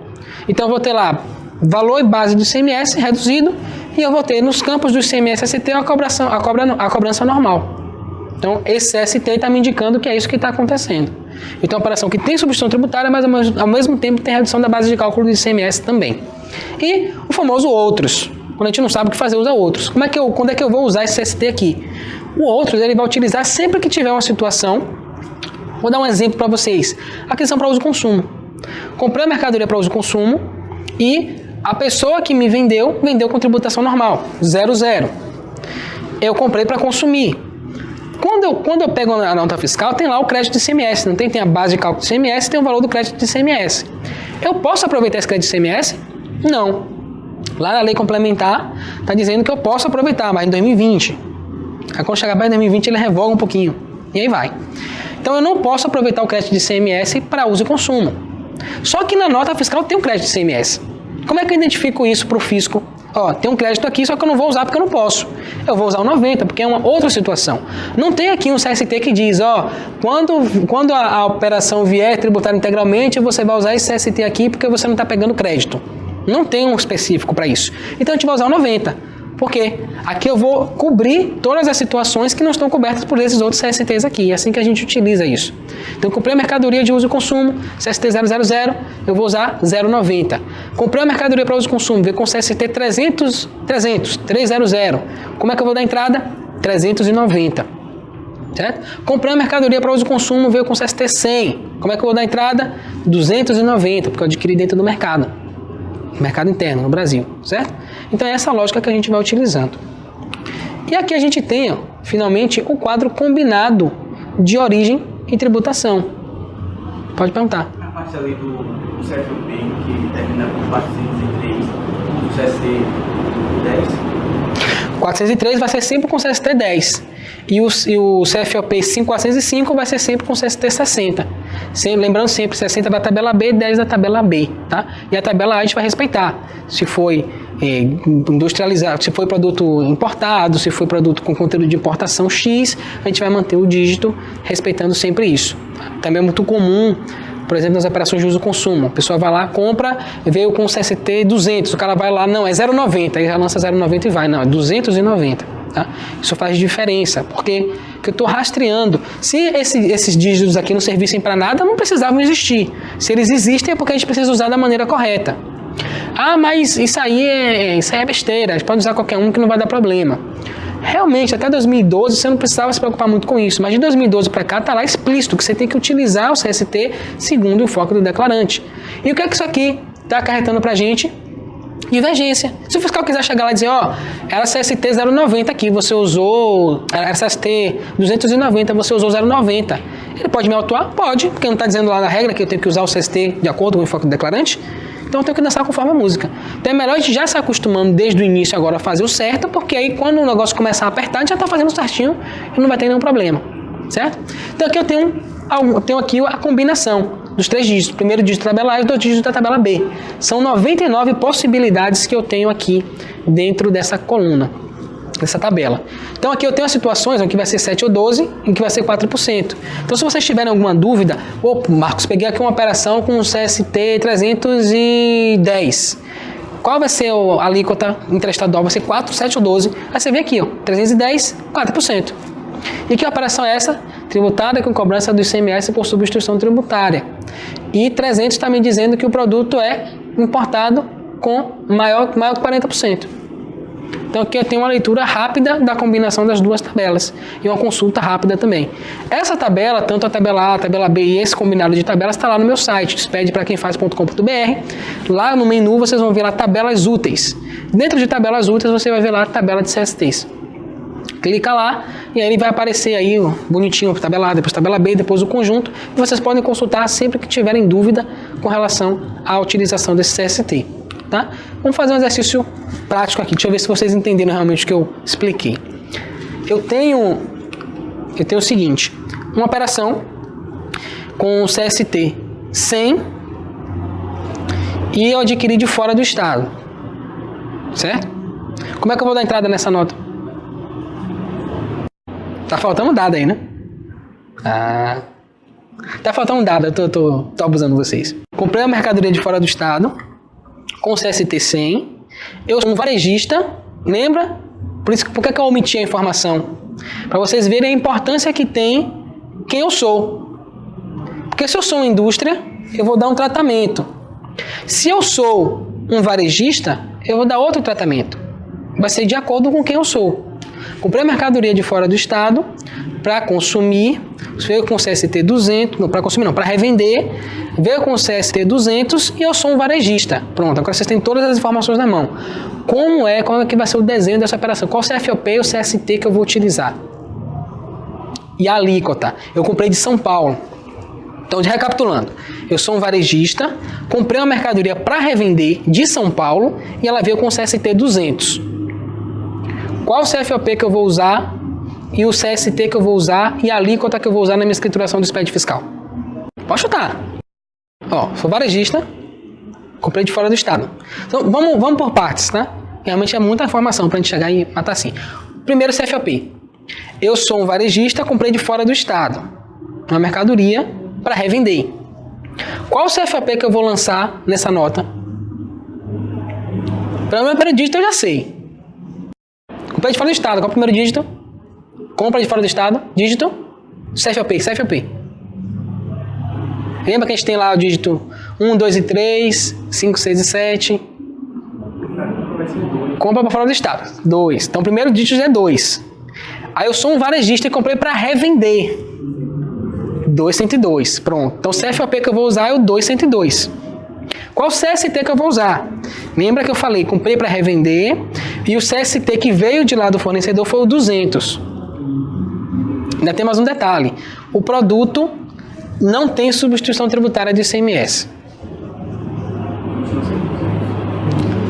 S1: Então eu vou ter lá valor e base do ICMS reduzido e eu vou ter nos campos do ICMS ST a cobrança normal. Então, esse CST está me indicando que é isso que está acontecendo. Então, é uma operação que tem substituição tributária, mas ao mesmo tempo tem redução da base de cálculo do ICMS também. E o famoso outros. Quando a gente não sabe o que fazer, usa outros. Quando é que eu vou usar esse CST aqui? O outros, ele vai utilizar sempre que tiver uma situação. Vou dar um exemplo para vocês. Aquisição para uso e consumo. Comprei a mercadoria para uso e consumo e a pessoa que me vendeu com tributação normal, 0,0. Eu comprei para consumir. Quando eu pego a nota fiscal, tem lá o crédito de ICMS, não tem? Tem a base de cálculo de ICMS, tem o valor do crédito de ICMS. Eu posso aproveitar esse crédito de ICMS? Não. Lá na lei complementar, está dizendo que eu posso aproveitar, mas em 2020. Aí quando chegar mais em 2020, ele revoga um pouquinho. E aí vai. Então eu não posso aproveitar o crédito de ICMS para uso e consumo. Só que na nota fiscal tem um crédito de ICMS. Como é que eu identifico isso para o fisco? Tem um crédito aqui, só que eu não vou usar porque eu não posso. Eu vou usar o 90, porque é uma outra situação. Não tem aqui um CST que diz, quando a operação vier tributar integralmente, você vai usar esse CST aqui porque você não está pegando crédito. Não tem um específico para isso. Então a gente vai usar o 90. Por quê? Aqui eu vou cobrir todas as situações que não estão cobertas por esses outros CSTs aqui. É assim que a gente utiliza isso. Então, comprei a mercadoria de uso e consumo, CST 000, eu vou usar 0,90. Comprei a mercadoria para uso e consumo, veio com CST 300, 300. Como é que eu vou dar entrada? 390. Certo? Comprei a mercadoria para uso e consumo, veio com CST 100. Como é que eu vou dar entrada? 290, porque eu adquiri dentro do mercado interno, no Brasil, certo? Então é essa lógica que a gente vai utilizando. E aqui a gente tem, finalmente, o quadro combinado de origem e tributação. Pode perguntar.
S2: A parte ali do CFOP que termina com 403, do CST 10?
S1: 403 vai ser sempre com CST 10. E o CFOP 5405 vai ser sempre com CST 60. Lembrando sempre, 60 da tabela B, 10 da tabela B. Tá? E a tabela A a gente vai respeitar. Se foi industrializado, se foi produto importado, se foi produto com conteúdo de importação X, a gente vai manter o dígito respeitando sempre isso. Também é muito comum, por exemplo, nas operações de uso e consumo. A pessoa vai lá, compra, veio com CST 200, o cara vai lá, não, é 0,90, aí já lança 0,90 e vai, não, é 290. Tá? Isso faz diferença, porque eu estou rastreando. Se esses dígitos aqui não servissem para nada, não precisavam existir. Se eles existem é porque a gente precisa usar da maneira correta. Mas isso aí é besteira, a gente pode usar qualquer um que não vai dar problema. Realmente, até 2012 você não precisava se preocupar muito com isso, mas de 2012 para cá está lá explícito que você tem que utilizar o CST segundo o foco do declarante. E o que é que isso aqui está acarretando para a gente? Divergência. Se o fiscal quiser chegar lá e dizer, era CST 0,90 aqui, você usou, era CST 290, você usou 0,90. Ele pode me autuar? Pode, porque não está dizendo lá na regra que eu tenho que usar o CST de acordo com o enfoque do declarante. Então eu tenho que dançar conforme a música. Então é melhor a gente já se acostumando desde o início agora a fazer o certo, porque aí quando o negócio começar a apertar, a gente já está fazendo certinho e não vai ter nenhum problema, certo? Então aqui eu tenho aqui a combinação dos 3 dígitos, o primeiro dígito da tabela A e os 2 dígitos da tabela B. São 99 possibilidades que eu tenho aqui dentro dessa coluna, dessa tabela. Então aqui eu tenho as situações em que vai ser 7 ou 12, em que vai ser 4%. Então se vocês tiverem alguma dúvida, Marcos, peguei aqui uma operação com um CST 310. Qual vai ser a alíquota interestadual? Vai ser 4, 7 ou 12. Aí você vê aqui, ó, 310, 4%. E que operação é essa? Tributada com cobrança do ICMS por substituição tributária. E 300 está me dizendo que o produto é importado com maior que 40%. Então aqui eu tenho uma leitura rápida da combinação das duas tabelas e uma consulta rápida também. Essa tabela, tanto a tabela A, a tabela B e esse combinado de tabelas está lá no meu site, expedpraquemfaz.com.br. Lá no menu vocês vão ver lá tabelas úteis. Dentro de tabelas úteis você vai ver lá a tabela de CSTs. Clica lá e aí ele vai aparecer aí bonitinho, tabela A, depois tabela B, depois o conjunto. E vocês podem consultar sempre que tiverem dúvida com relação à utilização desse CST. Tá? Vamos fazer um exercício prático aqui. Deixa eu ver se vocês entenderam realmente o que eu expliquei. Eu tenho o seguinte, uma operação com o CST 100 e eu adquiri de fora do estado. Certo? Como é que eu vou dar entrada nessa nota? Tá faltando dado aí, né? Tá faltando dado, eu tô abusando de vocês. Comprei a mercadoria de fora do estado com CST 100. Eu sou um varejista, lembra? Por que eu omiti a informação? Para vocês verem a importância que tem quem eu sou. Porque se eu sou uma indústria, eu vou dar um tratamento. Se eu sou um varejista, eu vou dar outro tratamento. Vai ser de acordo com quem eu sou. Comprei a mercadoria de fora do estado para consumir, veio com o CST 200, não, para consumir não, para revender, veio com o CST 200 e eu sou um varejista. Pronto, agora vocês têm todas as informações na mão. Como é que vai ser o desenho dessa operação? Qual CFOP e o CST que eu vou utilizar? E a alíquota? Eu comprei de São Paulo. Então, recapitulando, eu sou um varejista, comprei uma mercadoria para revender de São Paulo e ela veio com o CST 200. Qual o CFOP que eu vou usar e o CST que eu vou usar e a alíquota que eu vou usar na minha escrituração do SPED fiscal? Pode chutar. Ó, sou varejista, comprei de fora do estado. Então, vamos por partes, tá? Realmente é muita informação para a gente chegar e matar assim. Primeiro CFOP. Eu sou um varejista, comprei de fora do estado uma mercadoria para revender. Qual o CFOP que eu vou lançar nessa nota? Para o meu primeiro dígito eu já sei. Comprei de fora do estado. Qual é o primeiro dígito? Compra de fora do estado. Dígito. CFOP. Lembra que a gente tem lá o dígito 1, 2 e 3, 5, 6 e 7. Compra para fora do estado. 2. Então o primeiro dígito é 2. Aí eu sou um varejista e comprei para revender. 202. Pronto. Então o CFOP que eu vou usar é o 202. Qual o CST que eu vou usar? Lembra que eu falei, comprei para revender e o CST que veio de lá do fornecedor foi o 200. Ainda tem mais um detalhe. O produto não tem substituição tributária de ICMS.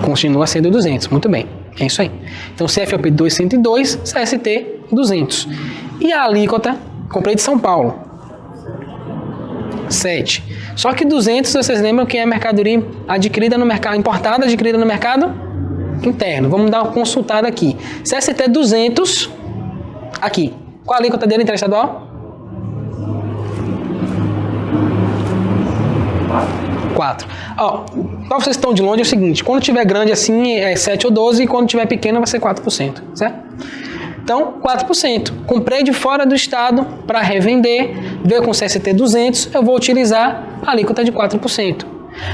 S1: Continua sendo 200. Muito bem. É isso aí. Então CFOP 202, CST 200. E a alíquota, comprei de São Paulo. 7. Só que 200, vocês lembram que é mercadoria adquirida no mercado, importada, adquirida no mercado interno. Vamos dar uma consultada aqui. CST 200, aqui. Qual a alíquota dele interestadual? 4. Ó, para vocês que estão de longe é o seguinte, quando tiver grande assim é 7 ou 12 e quando tiver pequeno vai ser 4%, certo? Então, 4%. Comprei de fora do estado para revender, veio com CST 200, eu vou utilizar a alíquota de 4%.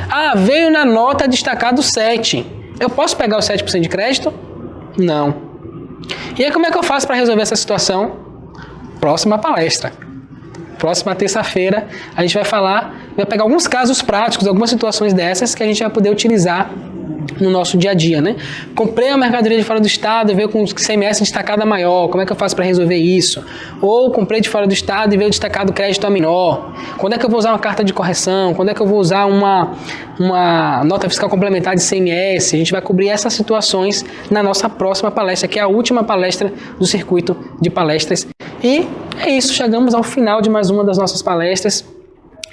S1: Ah, veio na nota destacado 7. Eu posso pegar o 7% de crédito? Não. E aí como é que eu faço para resolver essa situação? Próxima palestra. Próxima terça-feira a gente vai pegar alguns casos práticos, algumas situações dessas que a gente vai poder utilizar no nosso dia a dia, né? Comprei a mercadoria de fora do estado e veio com CMS destacada maior, como é que eu faço para resolver isso? Ou comprei de fora do estado e veio destacado crédito a menor. Quando é que eu vou usar uma carta de correção? Quando é que eu vou usar uma nota fiscal complementar de CMS? A gente vai cobrir essas situações na nossa próxima palestra, que é a última palestra do circuito de palestras. E é isso, chegamos ao final de mais uma das nossas palestras.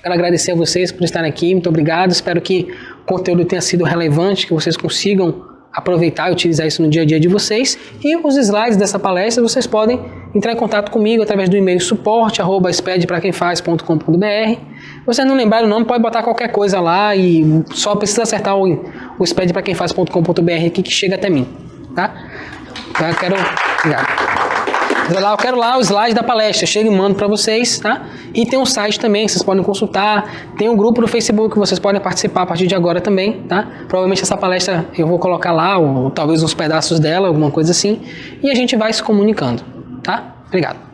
S1: Quero agradecer a vocês por estarem aqui, muito obrigado. Espero que o conteúdo tenha sido relevante, que vocês consigam aproveitar e utilizar isso no dia a dia de vocês. E os slides dessa palestra vocês podem entrar em contato comigo através do e-mail suporte@spedpraquemfaz.com.br. Se você não lembrar o nome, pode botar qualquer coisa lá e só precisa acertar o spedpraquemfaz.com.br aqui que chega até mim, tá? Então eu quero... Obrigado. Eu quero lá o slide da palestra, chego e mando para vocês, tá? E tem um site também, vocês podem consultar, tem um grupo no Facebook que vocês podem participar a partir de agora também, tá? Provavelmente essa palestra eu vou colocar lá, ou talvez uns pedaços dela, alguma coisa assim, e a gente vai se comunicando, tá? Obrigado.